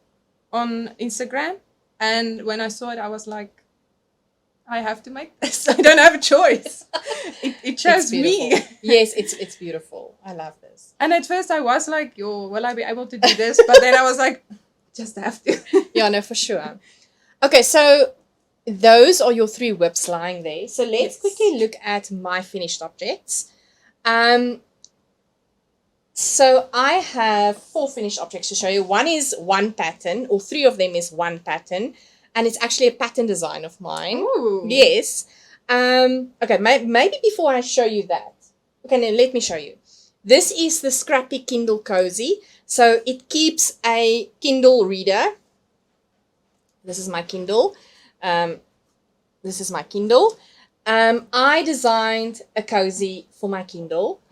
on Instagram. And when I saw it, I was like, I have to make this. I don't have a choice. It shows me. Yes, it's beautiful. I love this. And at first I was like, yo, will I be able to do this? But then I was like, just have to. Yeah, no, for sure. Okay, so those are your 3 whips lying there. So let's quickly look at my finished objects. So I have 4 finished objects to show you. One is one pattern, or 3 of them is one pattern. And it's actually a pattern design of mine. Ooh. Yes. Okay, maybe before I show you that. Okay, now let me show you. This is the Scrappy Kindle Cozy. So it keeps a Kindle reader. This is my Kindle. This is my Kindle. I designed a cozy for my Kindle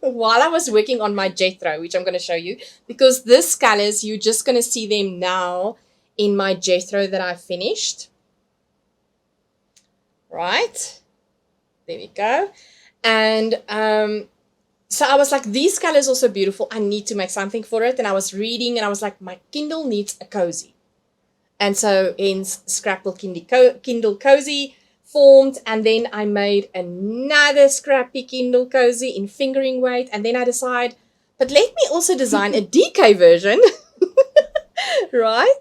while I was working on my Jethro, which I'm going to show you. Because these colors, you're just going to see them now in my Jethro that I finished. Right. There we go. And so I was like, these colors are so beautiful. I need to make something for it. And I was reading and I was like, my Kindle needs a cozy. And so hence Scrapple Kindle Cozy formed. And then I made another Scrappy Kindle Cozy in fingering weight. And then I decided, but let me also design a DK version. Right?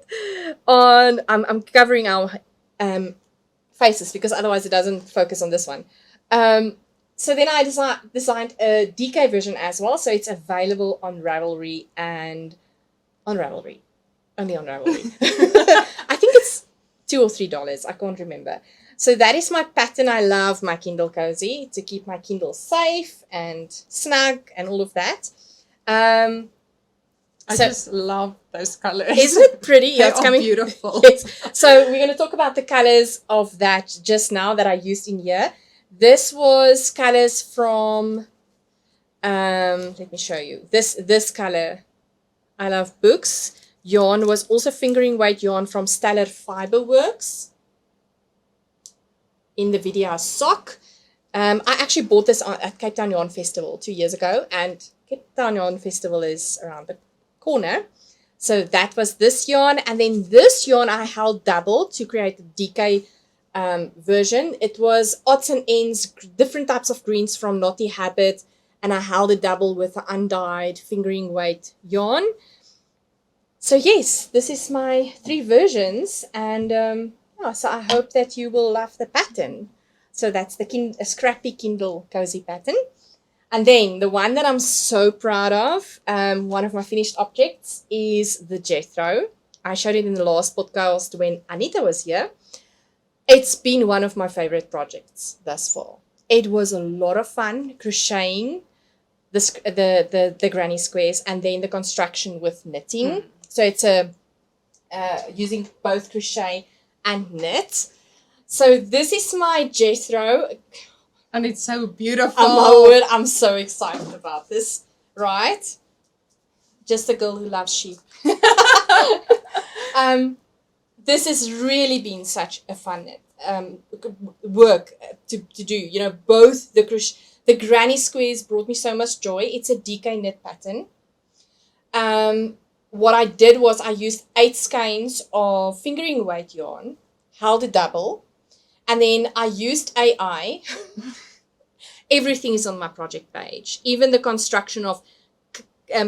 I'm covering our faces because otherwise it doesn't focus on this one. So then I designed a DK version as well. So it's available on Ravelry and on Ravelry. Only on Ravelry. I think it's $2 or $3. I can't remember. So that is my pattern. I love my Kindle Cozy to keep my Kindle safe and snug and all of that. I just love those colors. Isn't it pretty? Yeah, it's coming beautiful. Yes. So we're going to talk about the colors of that just now that I used in here. This was colors from, let me show you. This color, I love books. Yarn was also fingering weight yarn from Stellar Fiberworks. In the video sock. I actually bought this at Cape Town Yarn Festival 2 years ago. And Cape Town Yarn Festival is around the corner. So that was this yarn. And then this yarn I held double to create the DK version. It was odds and ends, different types of greens from Knotty Habit. And I held it double with the undyed fingering weight yarn. So yes, this is my 3 versions. And yeah, so I hope that you will love the pattern. So that's the Scrappy Kindle Cozy pattern. And then the one that I'm so proud of, one of my finished objects is the Jethro. I showed it in the last podcast when Anita was here. It's been one of my favorite projects thus far. It was a lot of fun crocheting the granny squares and then the construction with knitting. So it's using both crochet and knit. So this is my Jethro. And it's so beautiful. I'm so excited about this, right? Just a girl who loves sheep. This has really been such a fun work to do. You know, both the granny squares brought me so much joy. It's a DK knit pattern. What I did was I used 8 skeins of fingering weight yarn, held a double, and then I used AI. Everything is on my project page. Even the construction of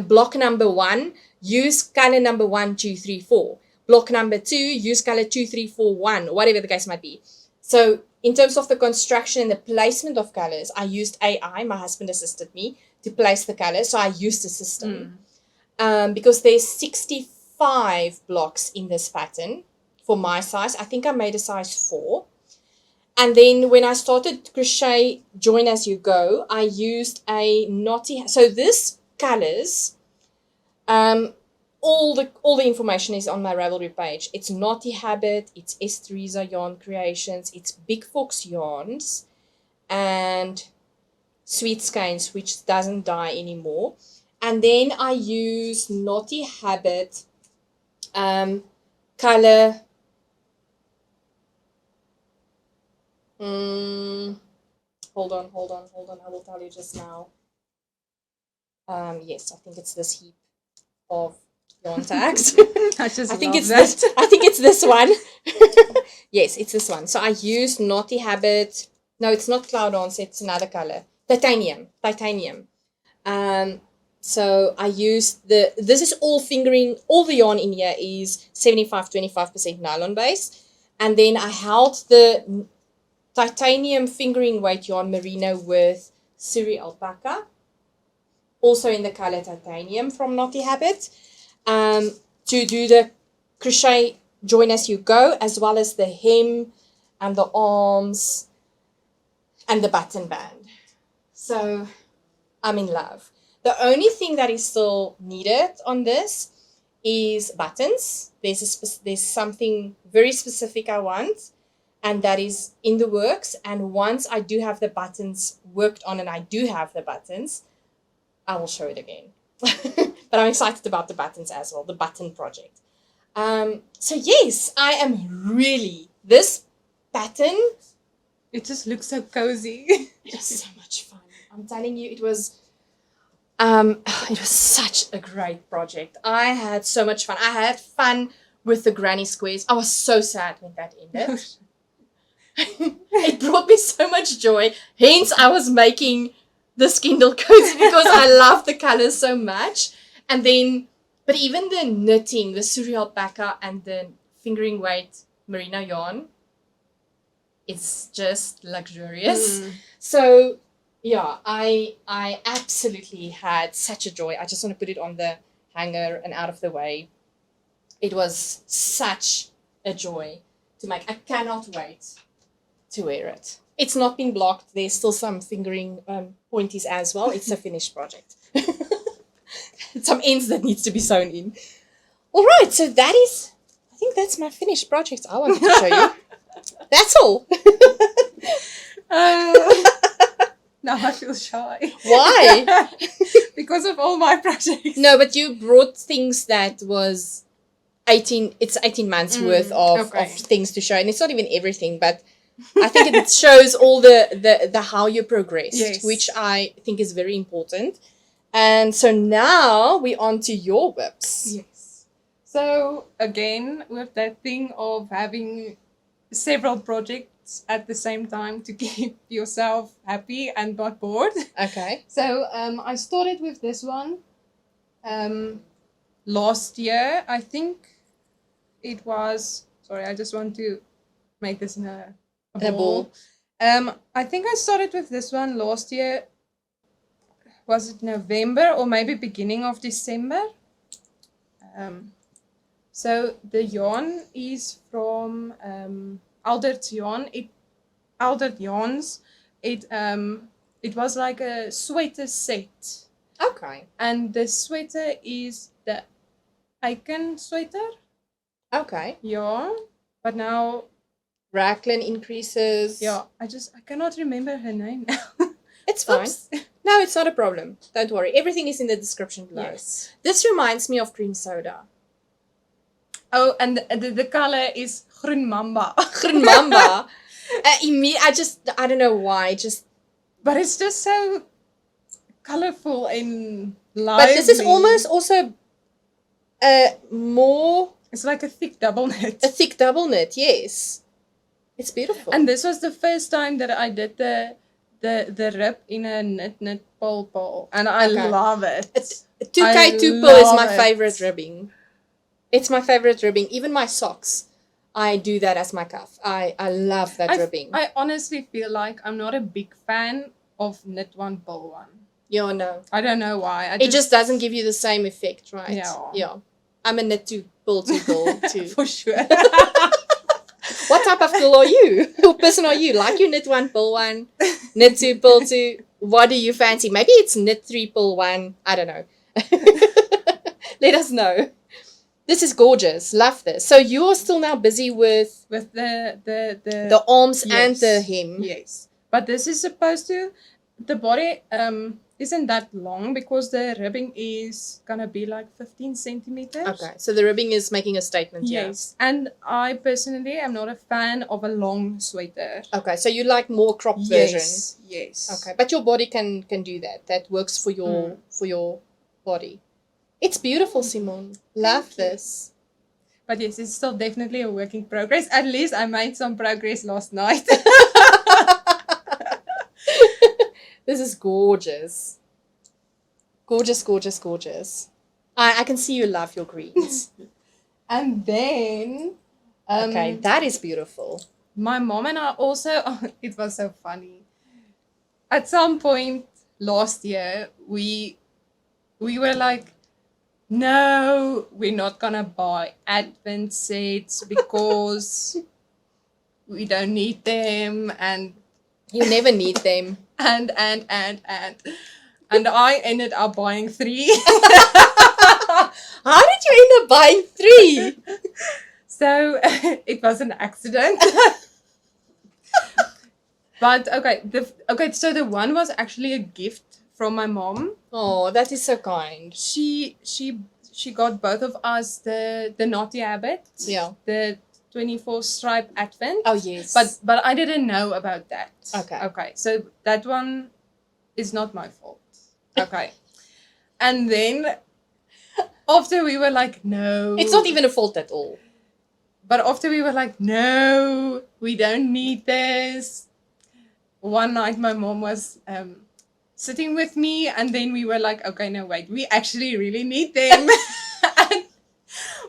block number 1, use color number 1, 2, 3, 4. Block number 2, use color 2, 3, 4, 1, whatever the case might be. So in terms of the construction and the placement of colors, I used AI. My husband assisted me to place the colors. So I used the system. Because there's 65 blocks in this pattern for my size. I think I made a size 4. And then when I started crochet join as you go, I used a knotty. So this colors, all the information is on my Ravelry page. It's Knotty Habit, it's S. Yarn Creations, it's Big Fox Yarns, and Sweet Skeins, which doesn't dye anymore. And then I use Knotty Habit Color. Hold on. I will tell you just now. Yes, I think it's this heap of yarn tags. I just I think love it's that. this. I think it's this one. Yes, it's this one. So I used Knotty Habit. No, it's not Cloud Dance. It's another color. Titanium. So I used this is all fingering, all the yarn in here is 75-25% nylon base. And then I held the titanium fingering weight yarn merino with Suri alpaca. Also in the color titanium from Knotty Habit. To do the crochet join as you go, as well as the hem and the arms and the button band. So I'm in love. The only thing that is still needed on this is buttons. There's something very specific I want, and that is in the works. And once I do have the buttons worked on, and I do have the buttons, I will show it again. But I'm excited about the buttons as well, the button project. So yes, I am really, this pattern. It just looks so cozy. It was so much fun. I'm telling you, it was such a great project. I had so much fun. I had fun with the granny squares. I was so sad when that ended. It brought me so much joy. Hence, I was making this Kindle cozy because I love the colors so much. And then, but even the knitting, the Suri alpaca and the fingering weight merino yarn, it's just luxurious. So yeah, I absolutely had such a joy. I just want to put it on the hanger and out of the way. It was such a joy to make. I cannot wait to wear it. It's not been blocked. There's still some fingering pointies as well. It's a finished project. Some ends that needs to be sewn in. All right, so that is, I think that's my finished project I wanted to show you. That's all. Now I feel shy. Why? Because of all my projects. No, but you brought things that was 18 months worth of things to show. And it's not even everything, but I think it shows all the how you progressed, yes, which I think is very important. And so now we're on to your whips. Yes. So again, with that thing of having several projects at the same time to keep yourself happy and not bored. Okay. So I started with this one last year. I think it was, sorry, I just want to make this in a ball. I think I started with this one last year. Was it November or maybe beginning of December? So the yarn is from Aldert Yarns. It was like a sweater set. Okay. And the sweater is the Icon sweater. Okay. Yeah. But now Racklin increases. Yeah. I cannot remember her name now. It's fine. No, it's not a problem. Don't worry. Everything is in the description below. Yes. This reminds me of cream soda. Oh, and the color is groen mamba. Groen mamba. I don't know why. But it's just so colorful and lively. But this is almost also more. It's like a thick double knit. A thick double knit, yes. It's beautiful. And this was the first time that I did the rib in a knit pull, and I love it. 2K2 pull is my favorite ribbing. It's my favorite ribbing. Even my socks, I do that as my cuff. I love that ribbing. I honestly feel like I'm not a big fan of knit one pull one. Yeah, no. I don't know why. It just doesn't give you the same effect, right? Yeah. I'm a knit 2 pull 2 pull too. For sure. What type of girl are you? What person are you? Like you knit 1 pull 1, knit 2 pull 2. What do you fancy? Maybe it's knit 3 pull 1. I don't know. Let us know. This is gorgeous. Love this. So you are still now busy with the arms, yes, and the hem. Yes. But this is supposed to the body isn't that long because the ribbing is gonna be like 15 centimeters. Okay, so the ribbing is making a statement here. Yes, and I personally am not a fan of a long sweater. Okay, so you like more cropped version. Yes. Okay, but your body can do that. That works for your body. It's beautiful, Simonne. Love this. But yes, it's still definitely a work in progress. At least I made some progress last night. This is gorgeous. Gorgeous, gorgeous, gorgeous. I can see you love your greens. And then... okay, that is beautiful. My mom and I also... it was so funny. At some point last year, we were like, no, we're not going to buy advent sets because we don't need them. And you never need them. And I ended up buying 3. How did you end up buying 3? So it was an accident. But okay, so the one was actually a gift from my mom. Oh, that is so kind. She got both of us the Knotty habit. Yeah. The 24 stripe advent. Oh yes. But I didn't know about that. Okay. Okay. So that one is not my fault. Okay. And then after we were like, no. It's not even a fault at all. But after we were like, no, we don't need this. One night my mom was sitting with me and then we were like, okay, no, wait, we actually really need them. And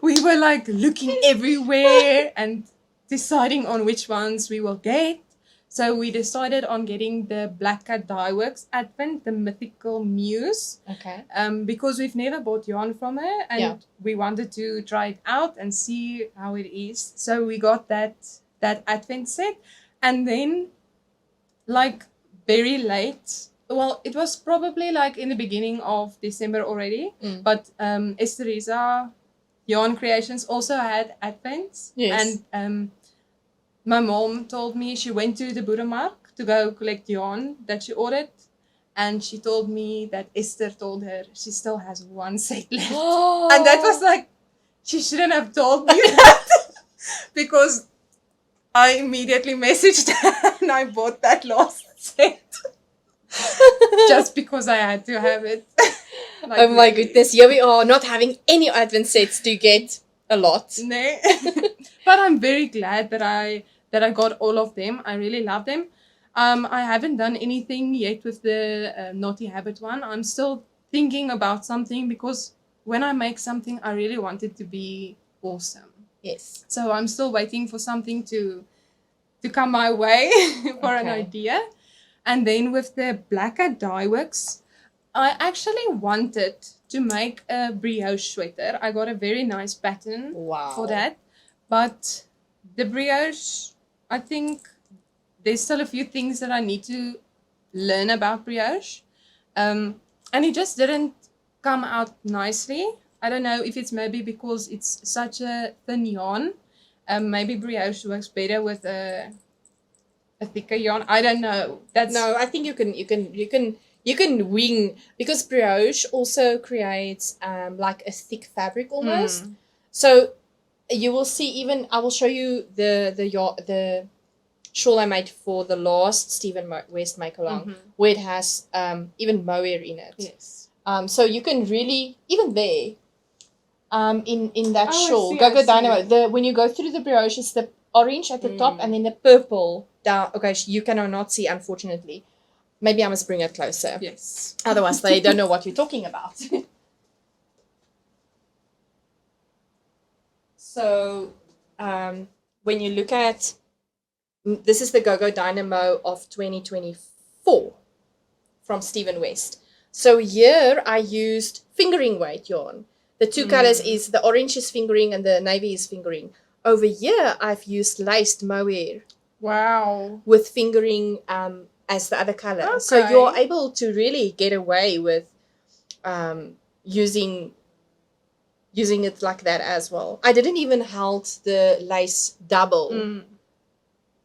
we were like looking everywhere and deciding on which ones we will get. So we decided on getting the Black Cat Dye Works Advent, the Mythical Muse. Okay. Because we've never bought yarn from her and we wanted to try it out and see how it is. So we got that Advent set. And then like very late, well, it was probably like in the beginning of December already, but Esterisa Yarn Creations also had Advents. Yes. And my mom told me she went to the Boeremark to go collect yarn that she ordered. And she told me that Esther told her she still has one set left. Oh. And that was like, she shouldn't have told me that. Because I immediately messaged her and I bought that last set. Just because I had to have it. Like, oh my goodness, here we are, not having any advent sets to get a lot. No. But I'm very glad that I got all of them. I really love them. I haven't done anything yet with the Naughty Habit one. I'm still thinking about something because when I make something, I really want it to be awesome. Yes. So I'm still waiting for something to come my way for an idea. And then with the Black Cat Dye Works, I actually wanted to make a brioche sweater. I got a very nice pattern for that. But the brioche, I think there's still a few things that I need to learn about brioche. And it just didn't come out nicely. I don't know if it's maybe because it's such a thin yarn. Maybe brioche works better with a thicker yarn. I don't know. No, I think you can wing, because brioche also creates like a thick fabric almost. So you will see, even I will show you the shawl I made for the last Stephen West make along, where it has even mohair in it. Yes. So you can really, even there, in that shawl, I Go see. Dynamo, when you go through the brioche, it's the orange at the top and then the purple down. Okay, you cannot see, unfortunately. Maybe I must bring it closer. Yes. Otherwise, they don't know what you're talking about. So, when you look at, this is the Go Dynamo of 2024 from Stephen West. So here I used fingering weight yarn. The two colors is the orange is fingering and the navy is fingering. Over here, I've used laced mohair. Wow. With fingering as the other color. Okay. So you're able to really get away with using it like that as well. I didn't even held the lace double.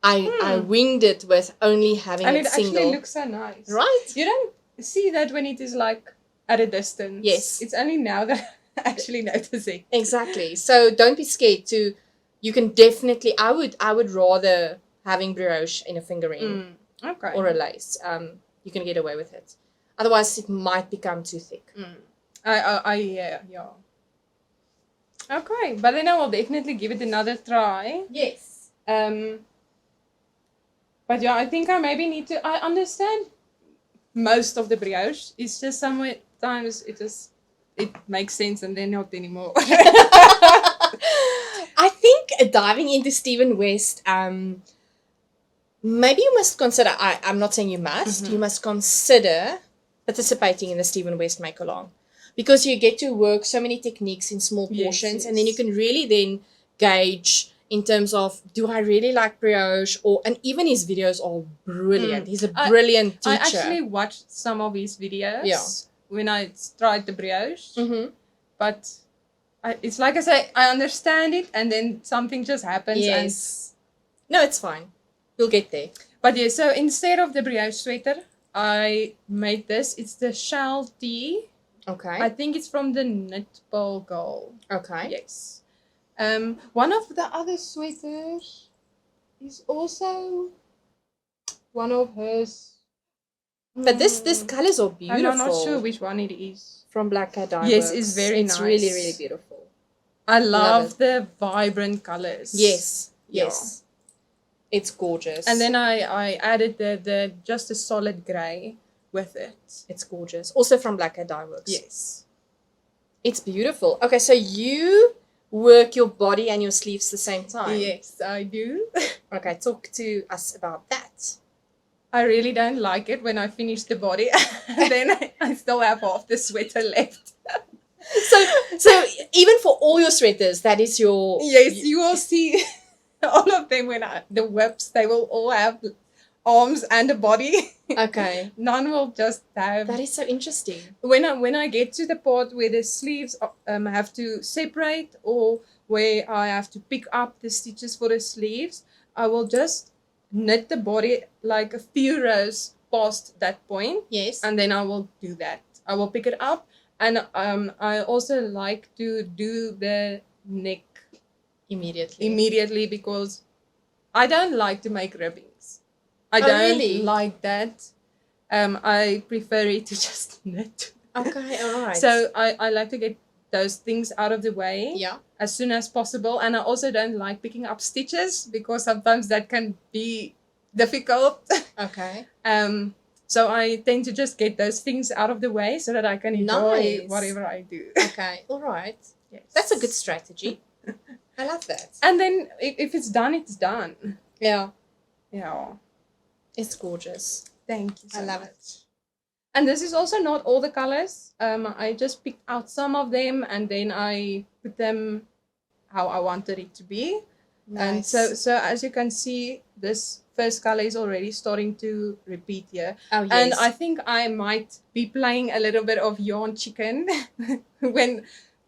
I winged it with only having And it it single. actually looks so nice. Right? You don't see that when it is like at a distance. Yes. It's only now that I actually notice it. Exactly. So don't be scared to. You can definitely. I would rather having brioche in a fingering Okay. or a lace. You can get away with it. Otherwise, it might become too thick. Yeah. Okay, but then I will definitely give it another try. Yes. But yeah, I think I maybe need to. I understand most of the brioche. It's just sometimes it makes sense and then not anymore. I think diving into Stephen West, maybe you must consider, I'm not saying you must, you must consider participating in the Stephen West Make Along. Because you get to work so many techniques in small portions, and then you can really then gauge in terms of, do I really like brioche? And even his videos are brilliant. He's a brilliant teacher. I actually watched some of his videos when I tried the brioche. But it's like I say, I understand it, and then something just happens. Yes. No, it's fine. You'll get there. But yeah, so instead of the brioche sweater, I made this. It's the shell tee. Okay. I think it's from the Knitball Girl. Okay. Yes. One of the other sweaters is also one of hers. But this colors are beautiful. I'm not sure which one it is. From Black Cat Dye Yes, Works. it's very nice. It's really, really beautiful. I love the vibrant colors. Yes. Yeah. Yes. It's gorgeous. And then I added the just a solid grey with it. It's gorgeous. Also from Black Cat Dye Works. Yes. It's beautiful. Okay, so you work your body and your sleeves the same time. Yes, I do. Okay, talk to us about that. I really don't like it when I finish the body and then I still have half the sweater left. So even for all your sweaters, that is your... Yes, you will see all of them the whips, they will all have arms and a body. Okay. None will just have... That is so interesting. When I get to the part where the sleeves have to separate, or where I have to pick up the stitches for the sleeves, I will just knit the body like a few rows past that point. Yes. And then I will do that. I will pick it up, and I also like to do the neck immediately because I don't like to make ribbings. I don't really? like that. I prefer it to just knit. Okay, all right. So I like to get those things out of the way as soon as possible. And I also don't like picking up stitches because sometimes that can be difficult. Okay. So I tend to just get those things out of the way so that I can enjoy whatever I do. Okay, all right. Yes. That's a good strategy. I love that. And then if it's done, it's done. Yeah. Yeah. It's gorgeous. Thank you so I love much. it. And this is also not all the colors. I just picked out some of them and then I put them how I wanted it to be. Nice. And so as you can see, this first color is already starting to repeat here. Oh, yes. And I think I might be playing a little bit of yarn chicken when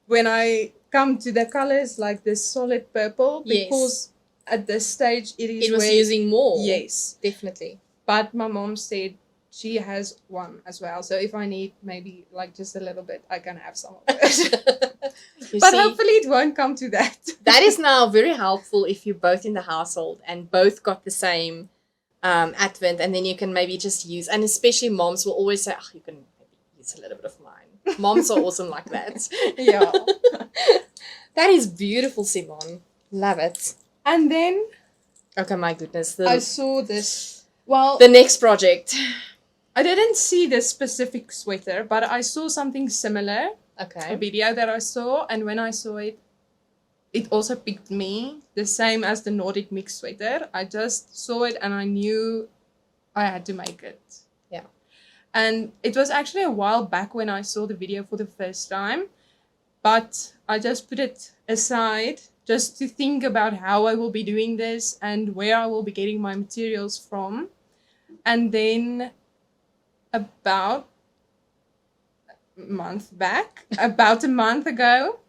I come to the colors like this solid purple, because at this stage it was using more. Yes, definitely. But my mom said she has one as well, so if I need maybe like just a little bit, I can have some of it. But hopefully it won't come to that. That is now very helpful if you're both in the household and both got the same advent, and then you can maybe just use, and especially moms will always say, you can maybe use a little bit of mine. Moms are awesome like that. Yeah. That is beautiful, Simonne. Love it. And then okay, my goodness. I saw this. Well, the next project. I didn't see this specific sweater, but I saw something similar. Okay. A video that I saw, and when I saw it, it also picked me, the same as the Nordic mix sweater. I just saw it and I knew I had to make it. Yeah. And it was actually a while back when I saw the video for the first time, but I just put it aside just to think about how I will be doing this and where I will be getting my materials from. And then about a month ago,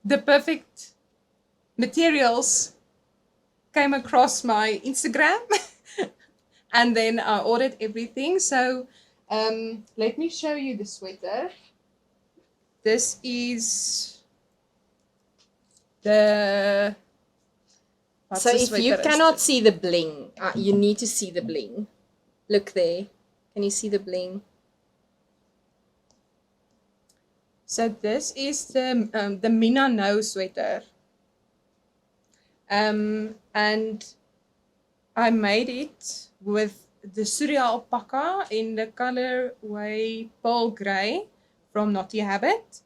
the perfect materials came across my Instagram and then I ordered everything. So let me show you the sweater. This is the... So if you cannot see the bling, you need to see the bling. Look there. Can you see the bling? So this is the Mina No sweater. And I made it with the Surya alpaca in the colorway pearl grey from Knotty Habit.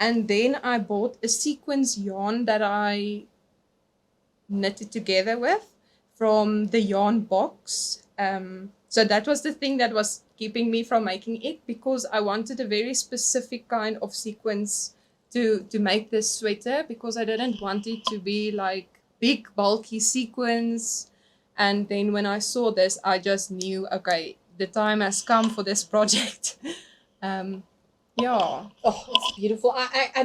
And then I bought a sequence yarn that I knitted together with from the yarn box. So that was the thing that was keeping me from making it, because I wanted a very specific kind of sequence to make this sweater, because I didn't want it to be like big bulky sequins. And then when I saw this, I just knew, okay, the time has come for this project. Yeah. Oh, it's beautiful. I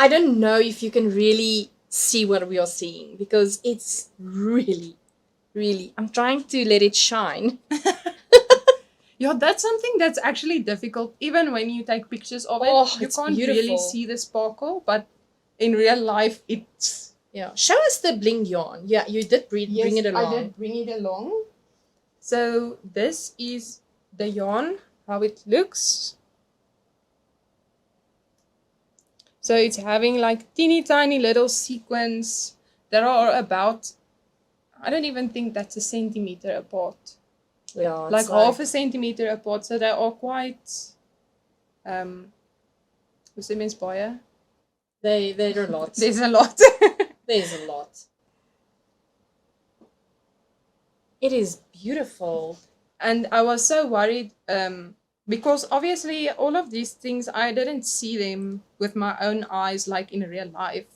don't know if you can really see what we are seeing, because it's really, really, I'm trying to let it shine. Yeah, that's something that's actually difficult. Even when you take pictures of it, you can't really see the sparkle, but in real life, it's... Yeah. Show us the bling yarn. Yeah, you did bring it along. I did bring it along. So this is the yarn, how it looks. So it's having like teeny tiny little sequins that are about, I don't even think that's a centimeter apart. Yeah, like half a centimeter apart. So they are quite, what's it means, baie? There are a lot. There's a lot. There's a lot. It is beautiful. And I was so worried, because obviously all of these things, I didn't see them with my own eyes like in real life.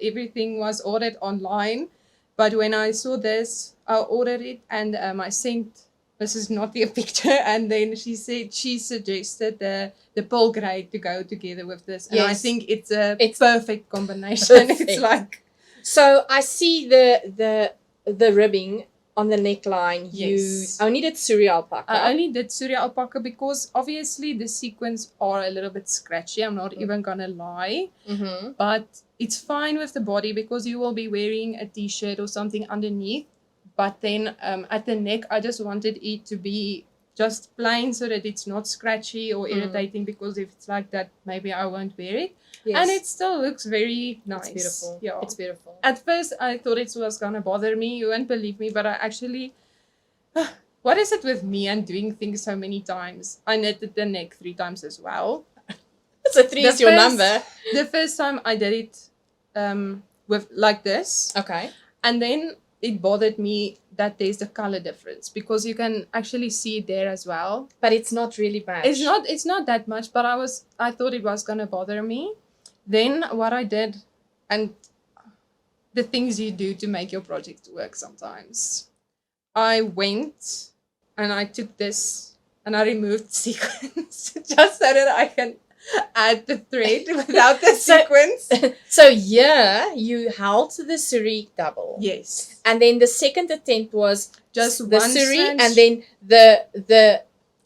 Everything was ordered online. But when I saw this, I ordered it, and I sent Mrs. Knotty a picture, and then she said she suggested the pearl grey to go together with this. And I think it's a perfect combination. Perfect. It's like... So I see the ribbing on the neckline. Yes. You only did Surya alpaca. I only did Surya alpaca because obviously the sequins are a little bit scratchy. I'm not even gonna lie. But it's fine with the body because you will be wearing a t-shirt or something underneath. But then at the neck, I just wanted it to be just plain so that it's not scratchy or irritating, because if it's like that, maybe I won't wear it. Yes. And it still looks very nice. It's beautiful. Yeah. It's beautiful. At first, I thought it was going to bother me. You won't believe me, but I actually... what is it with me and doing things so many times? I knitted the neck 3 times as well. So 3 is your number. The first time I did it with like this. Okay. And then it bothered me that there's a color difference, because you can actually see it there as well. But it's not really bad. It's not that much, but I thought it was going to bother me. Then what I did, and the things you do to make your project work sometimes. I went and I took this and I removed sequins just so that I can add the thread without the sequins. So yeah, you held the suri double. Yes. And then the second attempt was just the one suri, strand, and then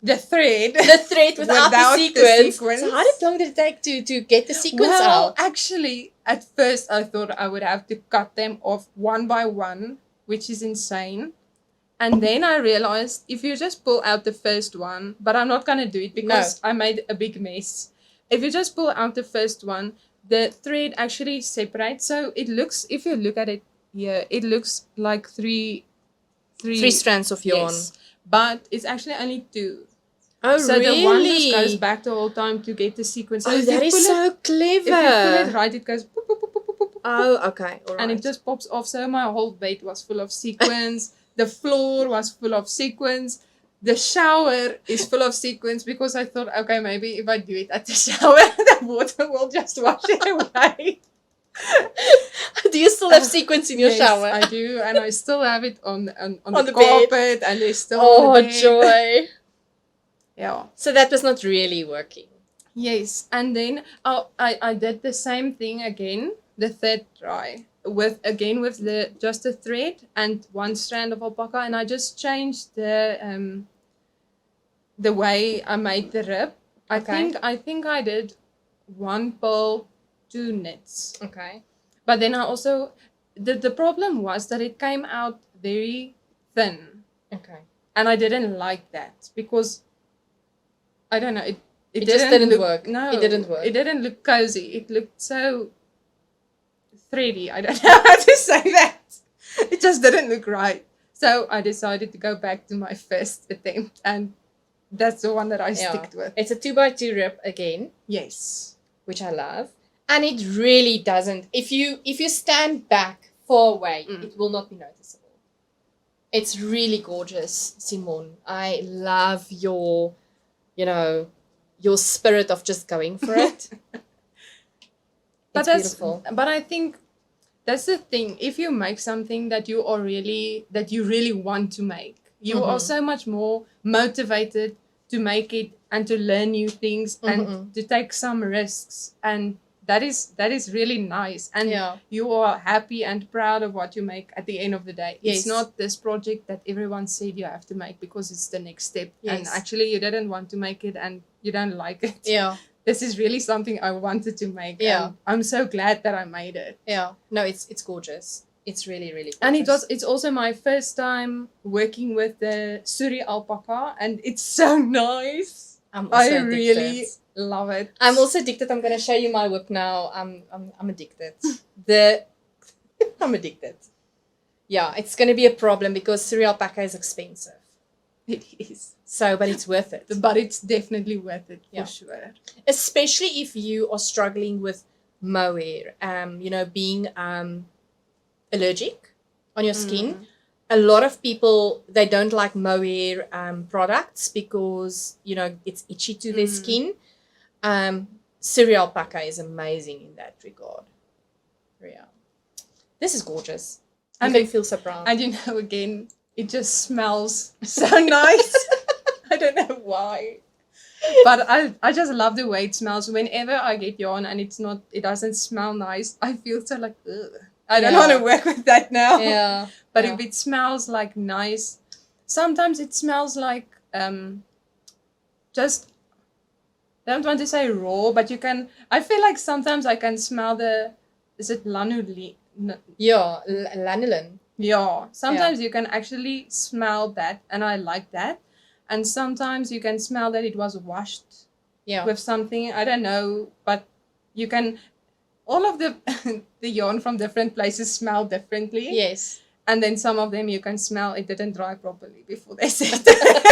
the thread. The thread without the sequins. So how long did it take to get the sequins out? Actually, at first I thought I would have to cut them off one by one, which is insane. And then I realized if you just pull out the first one, but I'm not going to do it because I made a big mess. If you just pull out the first one, the thread actually separates. So it looks, if you look at it here, it looks like three strands of yarn. Yes, but it's actually only 2. Oh, so really? The one just goes back the whole time to get the sequence. So that is so clever. If you pull it right, it goes boop, boop, boop, boop, boop, boop, oh, okay. All right. And it just pops off. So my whole bed was full of sequins. The floor was full of sequins. The shower is full of sequins because I thought, okay, maybe if I do it at the shower, the water will just wash it away. Do you still have sequins in your shower? I do, and I still have it on the carpet, bed. And there's still on the bed. Joy. Yeah. So that was not really working. Yes, and then I did the same thing again the third try with just a thread and one strand of alpaca, and I just changed the way I made the rib. Okay. I think I did 1 purl, 2 knits. Okay. But then I also the problem was that it came out very thin. Okay. And I didn't like that because I don't know, it just didn't look, work. No, it didn't work. It didn't look cozy. It looked so thready. I don't know how to say that. It just didn't look right. So I decided to go back to my first attempt, and that's the one that I stick with. It's a 2x2 rib again. Yes. Which I love. And it really doesn't. If you stand back far away, it will not be noticeable. It's really gorgeous, Simonne. I love your spirit of just going for it. It's beautiful. But I think that's the thing. If you make something that you really want to make, you are so much more motivated to make it and to learn new things and to take some risks, and that is really nice, and you are happy and proud of what you make at the end of the day. Yes. It's not this project that everyone said you have to make because it's the next step, and actually you didn't want to make it and you don't like it. Yeah. This is really something I wanted to make. Yeah. And I'm so glad that I made it. Yeah. No, it's gorgeous. It's really, really gorgeous. And it's also my first time working with the Suri alpaca, and it's so nice. I really love it. I'm also addicted. I'm gonna show you my whip now. I'm addicted. I'm addicted. Yeah, it's gonna be a problem because Suri alpaca is expensive. It is. So, but it's worth it. But it's definitely worth it for sure. Especially if you are struggling with mohair, being allergic on your skin. A lot of people, they don't like mohair products because, it's itchy to their skin. Suri alpaca is amazing in that regard. Yeah. This is gorgeous. I feel so proud. And again, it just smells so nice. I don't know why. But I just love the way it smells. Whenever I get yarn and it doesn't smell nice, I feel so like, ugh. I don't want to work with that now. Yeah. But if it smells like nice, sometimes it smells like just, I don't want to say raw, but I feel like sometimes I can smell is it lanolin? Yeah, lanolin. Yeah. Sometimes you can actually smell that, and I like that. And sometimes you can smell that it was washed with something. I don't know, but you can, all of the yarn from different places smell differently. Yes. And then some of them you can smell it didn't dry properly before they set it.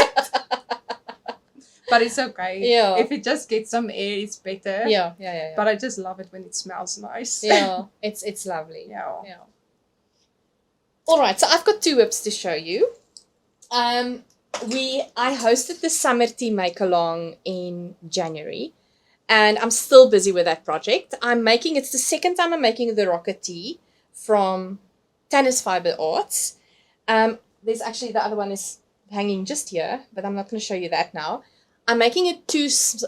But it's okay. Yeah. If it just gets some air, it's better. Yeah. But I just love it when it smells nice. Yeah, it's lovely. Yeah. All right, so I've got 2 whips to show you. I hosted the summer tea make along in January, and I'm still busy with that project. It's the second time I'm making the rocket tea from Tannis Fiber Arts. There's actually, the other one is hanging just here, but I'm not going to show you that now. I'm making it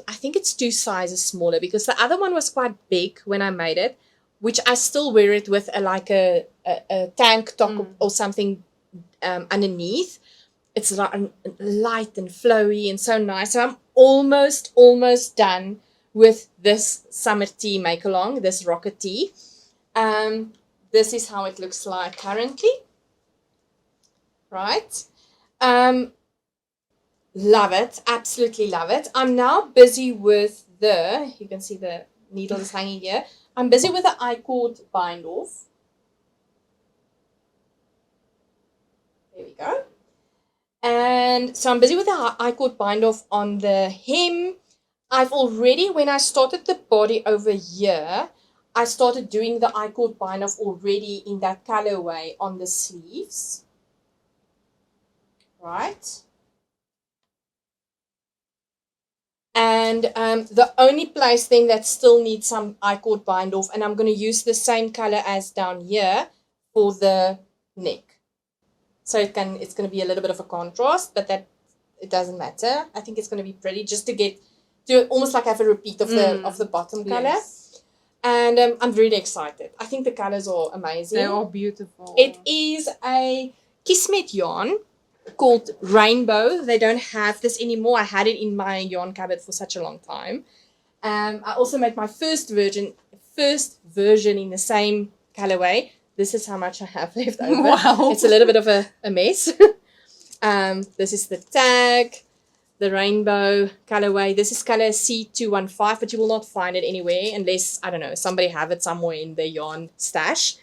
I think it's 2 sizes smaller because the other one was quite big when I made it, which I still wear it with a tank top or something underneath. It's light and flowy and so nice. So I'm almost done with this summer tea make along, this rocket tea. This is how it looks like currently. Right. Love it. Absolutely love it. I'm now busy with you can see the needle is hanging here. I'm busy with the I-cord bind off. There we go. And so I'm busy with the I-cord bind off on the hem. I've already, when I started the body over here, I started doing the I-cord bind off already in that colorway on the sleeves. Right. And the only place then that still needs some I-cord bind off, and I'm going to use the same color as down here for the neck. So it's going to be a little bit of a contrast, but that it doesn't matter. I think it's going to be pretty just to almost like have a repeat of the bottom color. Yes. And I'm really excited. I think the colors are amazing. They are beautiful. It is a Kismet yarn called Rainbow. They don't have this anymore. I had it in my yarn cupboard for such a long time. I also made my first version in the same colorway. This is how much I have left over. Wow. It's a little bit of a mess. This is the tag, the rainbow colorway. This is color C215, but you will not find it anywhere unless, I don't know, somebody have it somewhere in their yarn stash.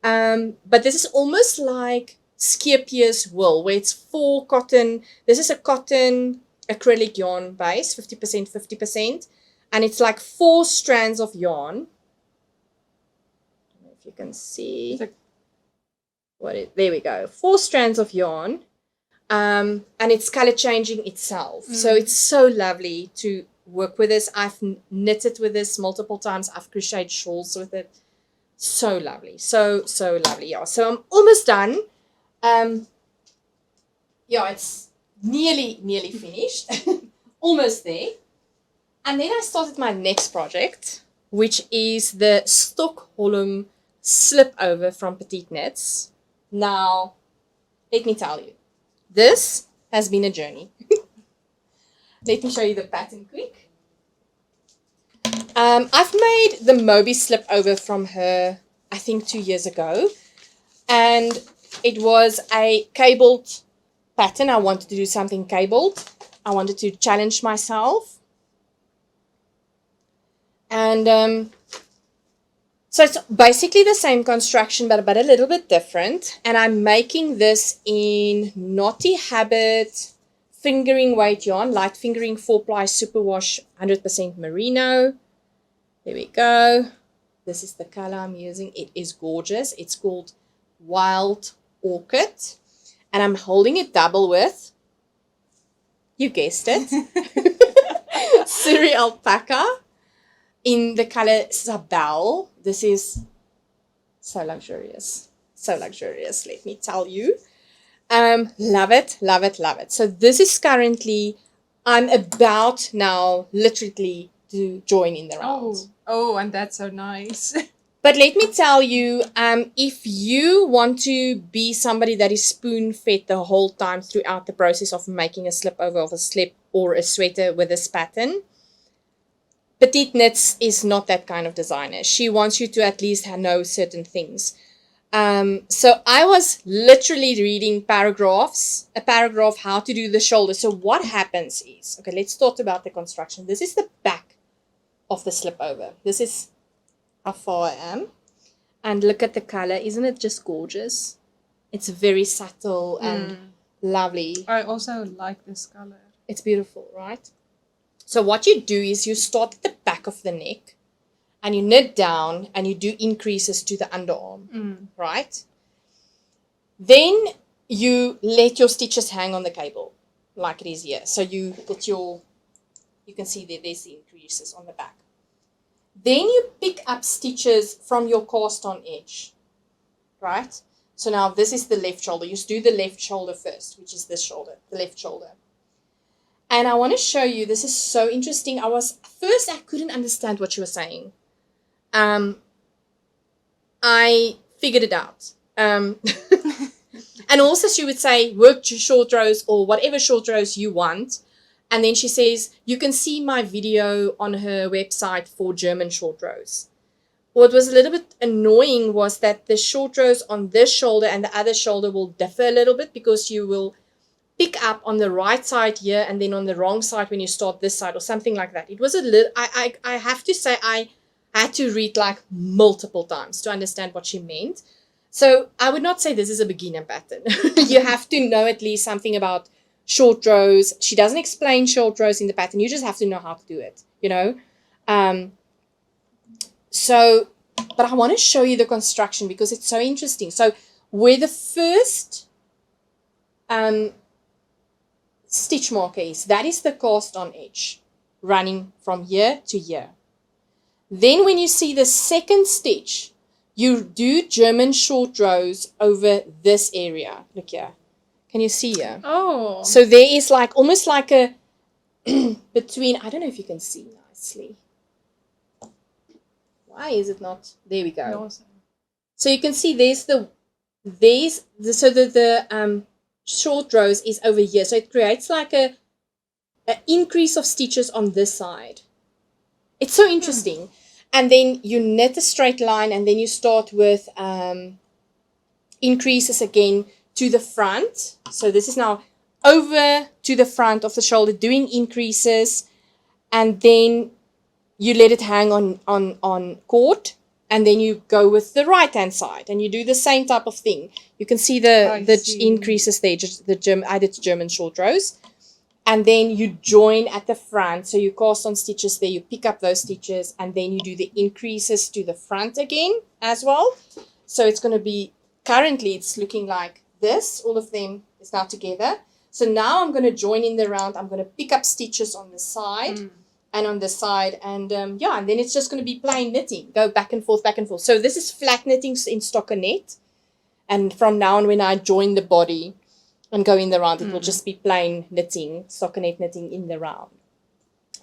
But this is almost like Scrappy'tober wool, where it's 4 cotton. This is a cotton acrylic yarn base, 50%, 50%. And it's like 4 strands of yarn. I don't know if you can see. There we go. 4 strands of yarn. And it's color changing itself. So it's so lovely to work with this. I've knitted with this multiple times. I've crocheted shawls with it. So lovely. So lovely. Yeah. So I'm almost done. It's nearly finished. Almost there. And then I started my next project, which is the Stockholm slip over from Petite Knits. Now, let me tell you, this has been a journey. Let me show you the pattern quick. I've made the Moby slip over from her, I think 2 years ago. And it was a cabled pattern. I wanted to do something cabled. I wanted to challenge myself. And so it's basically the same construction, but a little bit different. And I'm making this in Knotty Habit fingering weight yarn, light fingering 4-ply superwash 100% merino. There we go. This is the color I'm using. It is gorgeous. It's called Wild Orchid. And I'm holding it double with, you guessed it, Suri Alpaca. In the color Zabel. This is so luxurious. So luxurious, let me tell you. Love it, love it, love it. So this is currently, I'm about now literally to join in the round. Oh, and that's so nice. But let me tell you, if you want to be somebody that is spoon-fed the whole time throughout the process of making a slip over of a slip or a sweater with this pattern, Petite Knits is not that kind of designer. She wants you to at least know certain things. So I was literally reading a paragraph how to do the shoulder. So what happens is, okay, let's talk about the construction. This is the back of the slip over. This is how far I am. And look at the color. Isn't it just gorgeous? It's very subtle and lovely. I also like this color. It's beautiful, right? So what you do is you start at the back of the neck and you knit down and you do increases to the underarm, right? Then you let your stitches hang on the cable like it is here. So you put you can see there's the increases on the back. Then you pick up stitches from your cast on edge, right? So now this is the left shoulder. You just do the left shoulder first, which is this shoulder, the left shoulder. And I want to show you, this is so interesting. First I couldn't understand what she was saying. I figured it out. And also she would say, work to short rows or whatever short rows you want. And then she says, you can see my video on her website for German short rows. What was a little bit annoying was that the short rows on this shoulder and the other shoulder will differ a little bit because you will pick up on the right side here and then on the wrong side when you start this side or something like that. It was a little, I have to say I had to read like multiple times to understand what she meant. So I would not say this is a beginner pattern. You have to know at least something about short rows. She doesn't explain short rows in the pattern. You just have to know how to do it, you know. But I want to show you the construction because it's so interesting. So where the first stitch marker is, that is the cast on edge running from here to here. Then when you see the second stitch, you do German short rows over this area. Look here. Can you see here? Oh. So there is like almost like a between, I don't know if you can see nicely. Why is it not? There we go. Awesome. So you can see the short rows is over here. So it creates like a increase of stitches on this side. It's so interesting. And then you knit a straight line, and then you start with increases again to the front. So this is now over to the front of the shoulder, doing increases, and then you let it hang on cord, and then you go with the right hand side, and you do the same type of thing. You can see the increases there, just I did German short rows. And then you join at the front. So you cast on stitches there, you pick up those stitches, and then you do the increases to the front again as well. So it's going to be, currently it's looking like this. All of them is now together. So now I'm going to join in the round. I'm going to pick up stitches on the side and on the side. And and then it's just going to be plain knitting. Go back and forth, back and forth. So this is flat knitting in stockinette. And from now on, when I join the body and go in the round, it will just be plain knitting, stockinette knitting in the round.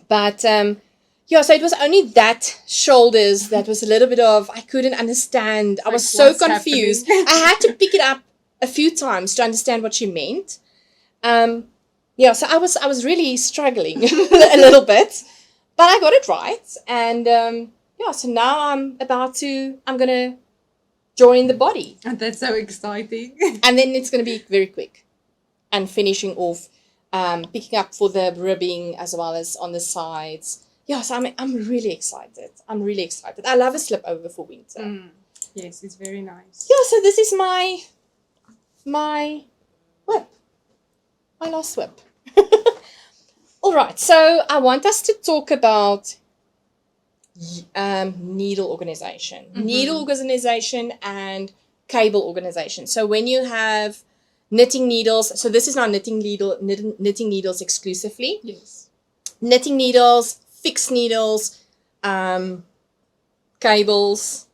But so it was only that shoulders that was a little bit of, I couldn't understand. I was so confused. I had to pick it up a few times to understand what she meant. So I was really struggling a little bit, but I got it right. And so now I'm going to join the body. And that's so exciting. And then it's going to be very quick. And finishing off, picking up for the ribbing as well as on the sides. Yeah, so I'm really excited. I love a slip over for winter. Yes, it's very nice. Yeah, so this is my whip. My last whip. All right, so I want us to talk about needle organization. Needle organization and cable organization. So when you have knitting needles, so this is not knitting needles exclusively. Yes. Knitting needles, fixed needles, cables,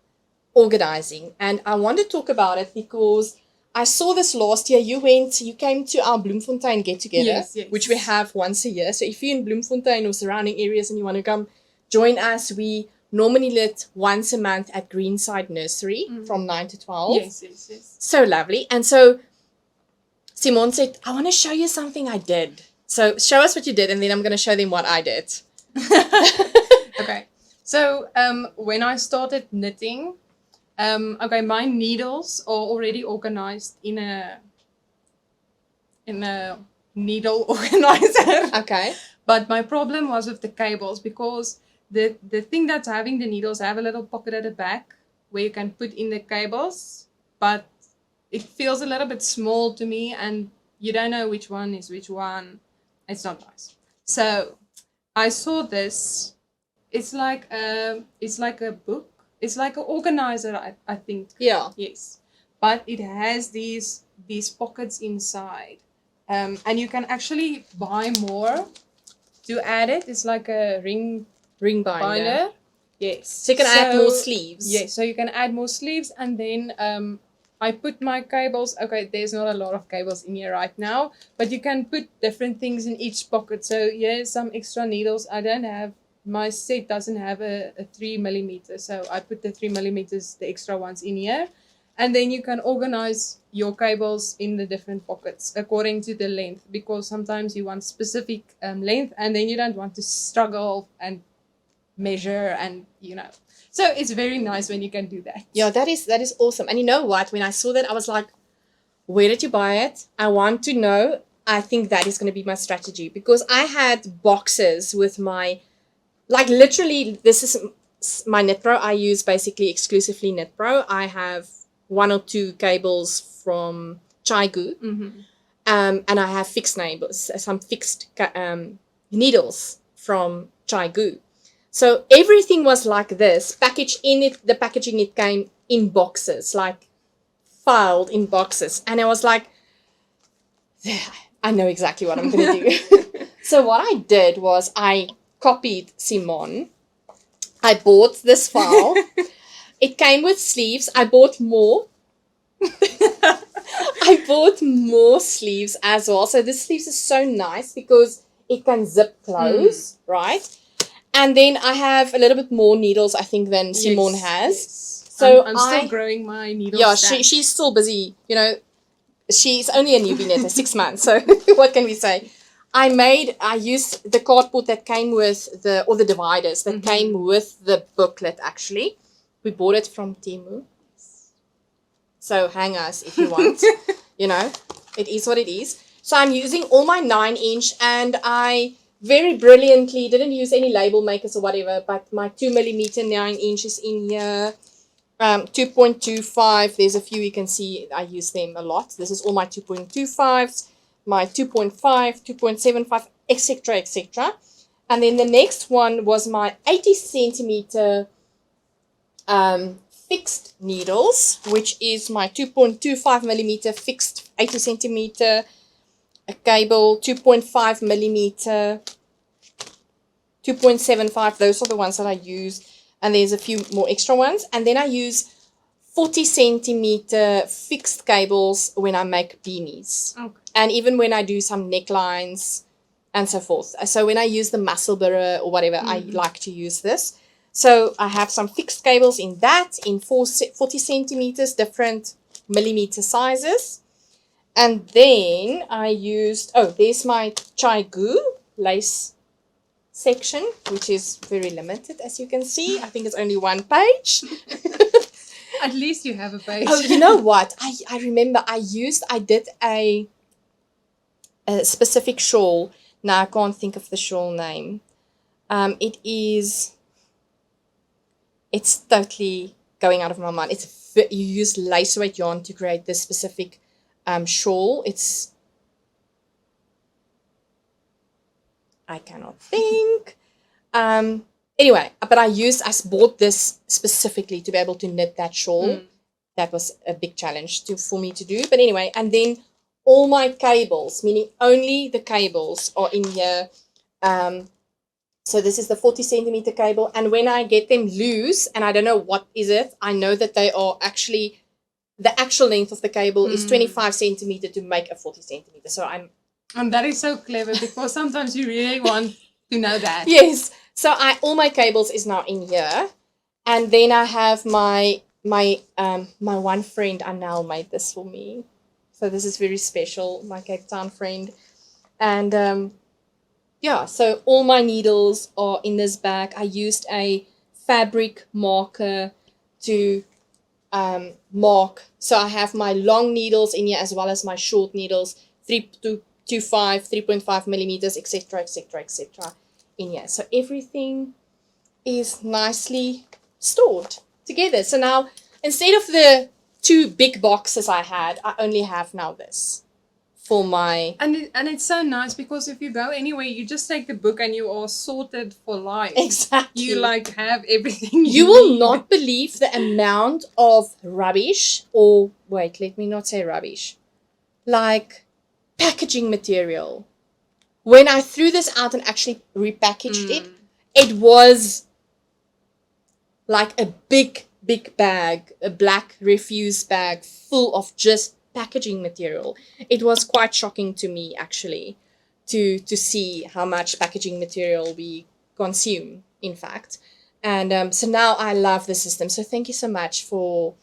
organizing. And I want to talk about it because I saw this last year. You came to our Bloemfontein get together, which we have once a year. So if you're in Bloemfontein or surrounding areas and you want to come join us, we normally knit once a month at Greenside Nursery from 9 to 12. Yes. So lovely. And so Simonne said, I want to show you something I did. So show us what you did, and then I'm going to show them what I did. Okay. So when I started knitting, my needles are already organized in a needle organizer. Okay. But my problem was with the cables, because the thing that's having the needles, I have a little pocket at the back where you can put in the cables, but it feels a little bit small to me, and you don't know which one is which one. It's not nice. So I saw this. It's like a book. It's like an organizer, I think. Yeah. Yes. But it has these pockets inside. And you can actually buy more to add it. It's like a ring binder. Yes. So you can add more sleeves. Yes, so you can add more sleeves, and then I put my cables. Okay, there's not a lot of cables in here right now, but you can put different things in each pocket. So here's some extra needles. My set doesn't have a 3mm, so I put the 3mm, the extra ones in here. And then you can organize your cables in the different pockets according to the length, because sometimes you want specific length, and then you don't want to struggle and measure, and So it's very nice when you can do that. Yeah, that is awesome. And you know what? When I saw that, I was like, where did you buy it? I want to know. I think that is going to be my strategy, because I had boxes with my, literally, this is my Knit Pro. I use basically exclusively Knit Pro. I have 1 or 2 cables from Trigo, and I have fixed needles, some fixed needles from Trigo. So everything was like this, packaged in it. The packaging, it came in boxes, filed in boxes. And I was like, I know exactly what I'm going to do. So what I did was I copied Simonne. I bought this file. It came with sleeves. I bought more. I bought more sleeves as well. So the sleeves is so nice because it can zip close, right? And then I have a little bit more needles, I think, than Simonne has. Yes. So I'm still growing my needles. Yeah, she's still busy. You know, she's only a newbie knitter, 6 months. So what can we say? I used the cardboard that came with the dividers that came with the booklet, actually. We bought it from Temu. So hang us if you want. You know, it is what it is. So I'm using all my 9-inch, and I very brilliantly didn't use any label makers or whatever, but my 2mm 9-inch is in here. 2.25, there's a few you can see, I use them a lot. This is all my 2.25s, my 2.5, 2.75, etc., etc. And then the next one was my 80 centimeter fixed needles, which is my 2.25 millimeter fixed 80 centimeter cable, 2.5 millimeter, 2.75, those are the ones that I use. And there's a few more extra ones. And then I use 40 centimeter fixed cables when I make beanies. Okay. And even when I do some necklines and so forth. So when I use the muscle burr or whatever, I like to use this. So I have some fixed cables in that, in 40 centimeters, different millimeter sizes. And then I used, there's my Trigo lace section, which is very limited, as you can see. I think it's only 1 page. At least you have a page. Oh, you know what? I remember I did a specific shawl. Now I can't think of the shawl name. It's totally going out of my mind. You use lace weight yarn to create this specific shawl. I cannot think. Anyway, but I bought this specifically to be able to knit that shawl. That was a big challenge for me to do. But anyway, and then all my cables, meaning only the cables, are in here. So this is the 40 centimeter cable. And when I get them loose, and I don't know what is it, I know that they are actually, the actual length of the cable is 25 centimeter to make a 40 centimeter. So And that is so clever, because sometimes you really want to know that. Yes. So all my cables is now in here. And then I have my one friend, Anel, made this for me. So this is very special, my Cape Town friend. And so all my needles are in this bag. I used a fabric marker to mark. So I have my long needles in here as well as my short needles, 3.5 millimeters, etc., etc., etc. in here. So everything is nicely stored together. So now, instead of the 2 big boxes I had, I only have now this for my... And it's so nice, because if you go anywhere, you just take the book and you are sorted for life. Exactly. You have everything you will not believe the amount of rubbish, or wait, let me not say rubbish, like packaging material. When I threw this out and actually repackaged it, it was like a big bag, a black refuse bag full of just packaging material. It was quite shocking to me, actually, to see how much packaging material we consume, in fact. And so now I love the system. So thank you so much for,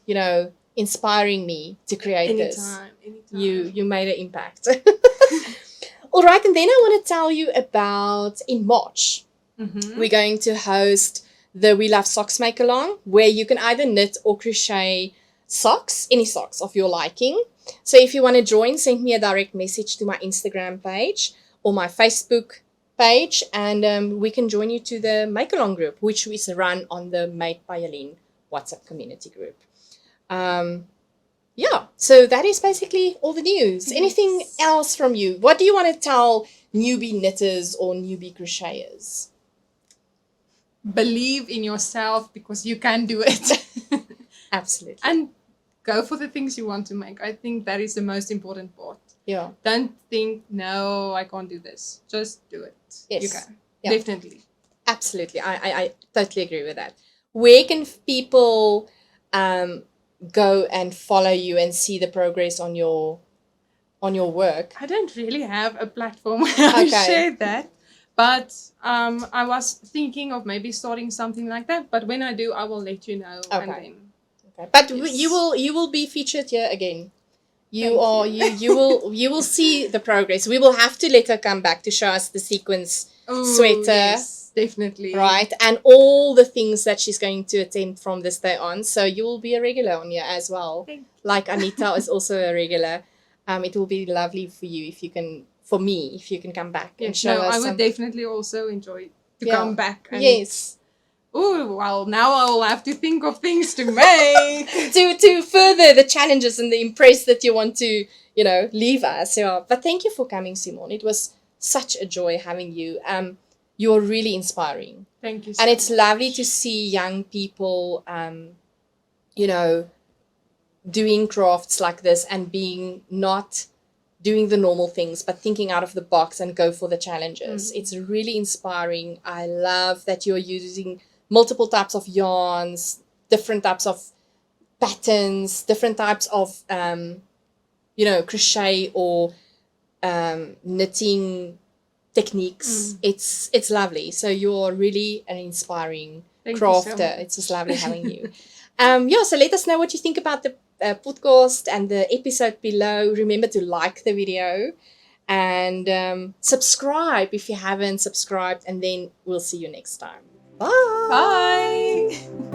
inspiring me to create this. Anytime. You made an impact. All right, and then I want to tell you about, in March, we're going to host the We Love Socks Make-Along, where you can either knit or crochet socks, any socks of your liking. So if you want to join, send me a direct message to my Instagram page or my Facebook page, and we can join you to the Make-Along group, which is run on the Made by Jalene WhatsApp community group. So that is basically all the news. Yes. Anything else from you? What do you want to tell newbie knitters or newbie crocheters? Believe in yourself, because you can do it. Absolutely. And go for the things you want to make. I think that is the most important part. Yeah. Don't think, no, I can't do this. Just do it. Yes. You can. Yeah. Definitely. Absolutely. I totally agree with that. Where can people go and follow you and see the progress on your work? I don't really have a platform where I share that. But I was thinking of maybe starting something like that. But when I do, I will let you know. And Okay. then, Okay. But Yes. you will be featured here again. Thank You will see the progress. We will have to let her come back to show us the sequence oh, sweater. yes, definitely. Right, and all the things that she's going to attempt from this day on. So you will be a regular on here as well. Thank you. Like Anita is also a regular. It will be lovely for you if you can, for me, if you can come back and Yes, show no, us I would some. definitely also enjoy to Yeah. come back. And, Yes, Oh, well, now I will have to think of things to make. to further the challenges and the impress that you want to, leave us. Yeah. But thank you for coming, Simonne. It was such a joy having you. You're really inspiring. Thank you so And it's much. lovely to see young people, doing crafts like this and being not doing the normal things, but thinking out of the box and go for the challenges. It's really inspiring. I love that you're using multiple types of yarns, different types of patterns, different types of, crochet or knitting techniques. It's lovely. So you're really an inspiring Thank you so crafter. much. It's just lovely having you. So let us know what you think about the podcast and the episode below. Remember to like the video and subscribe if you haven't subscribed, and then we'll see you next time. Bye. Bye.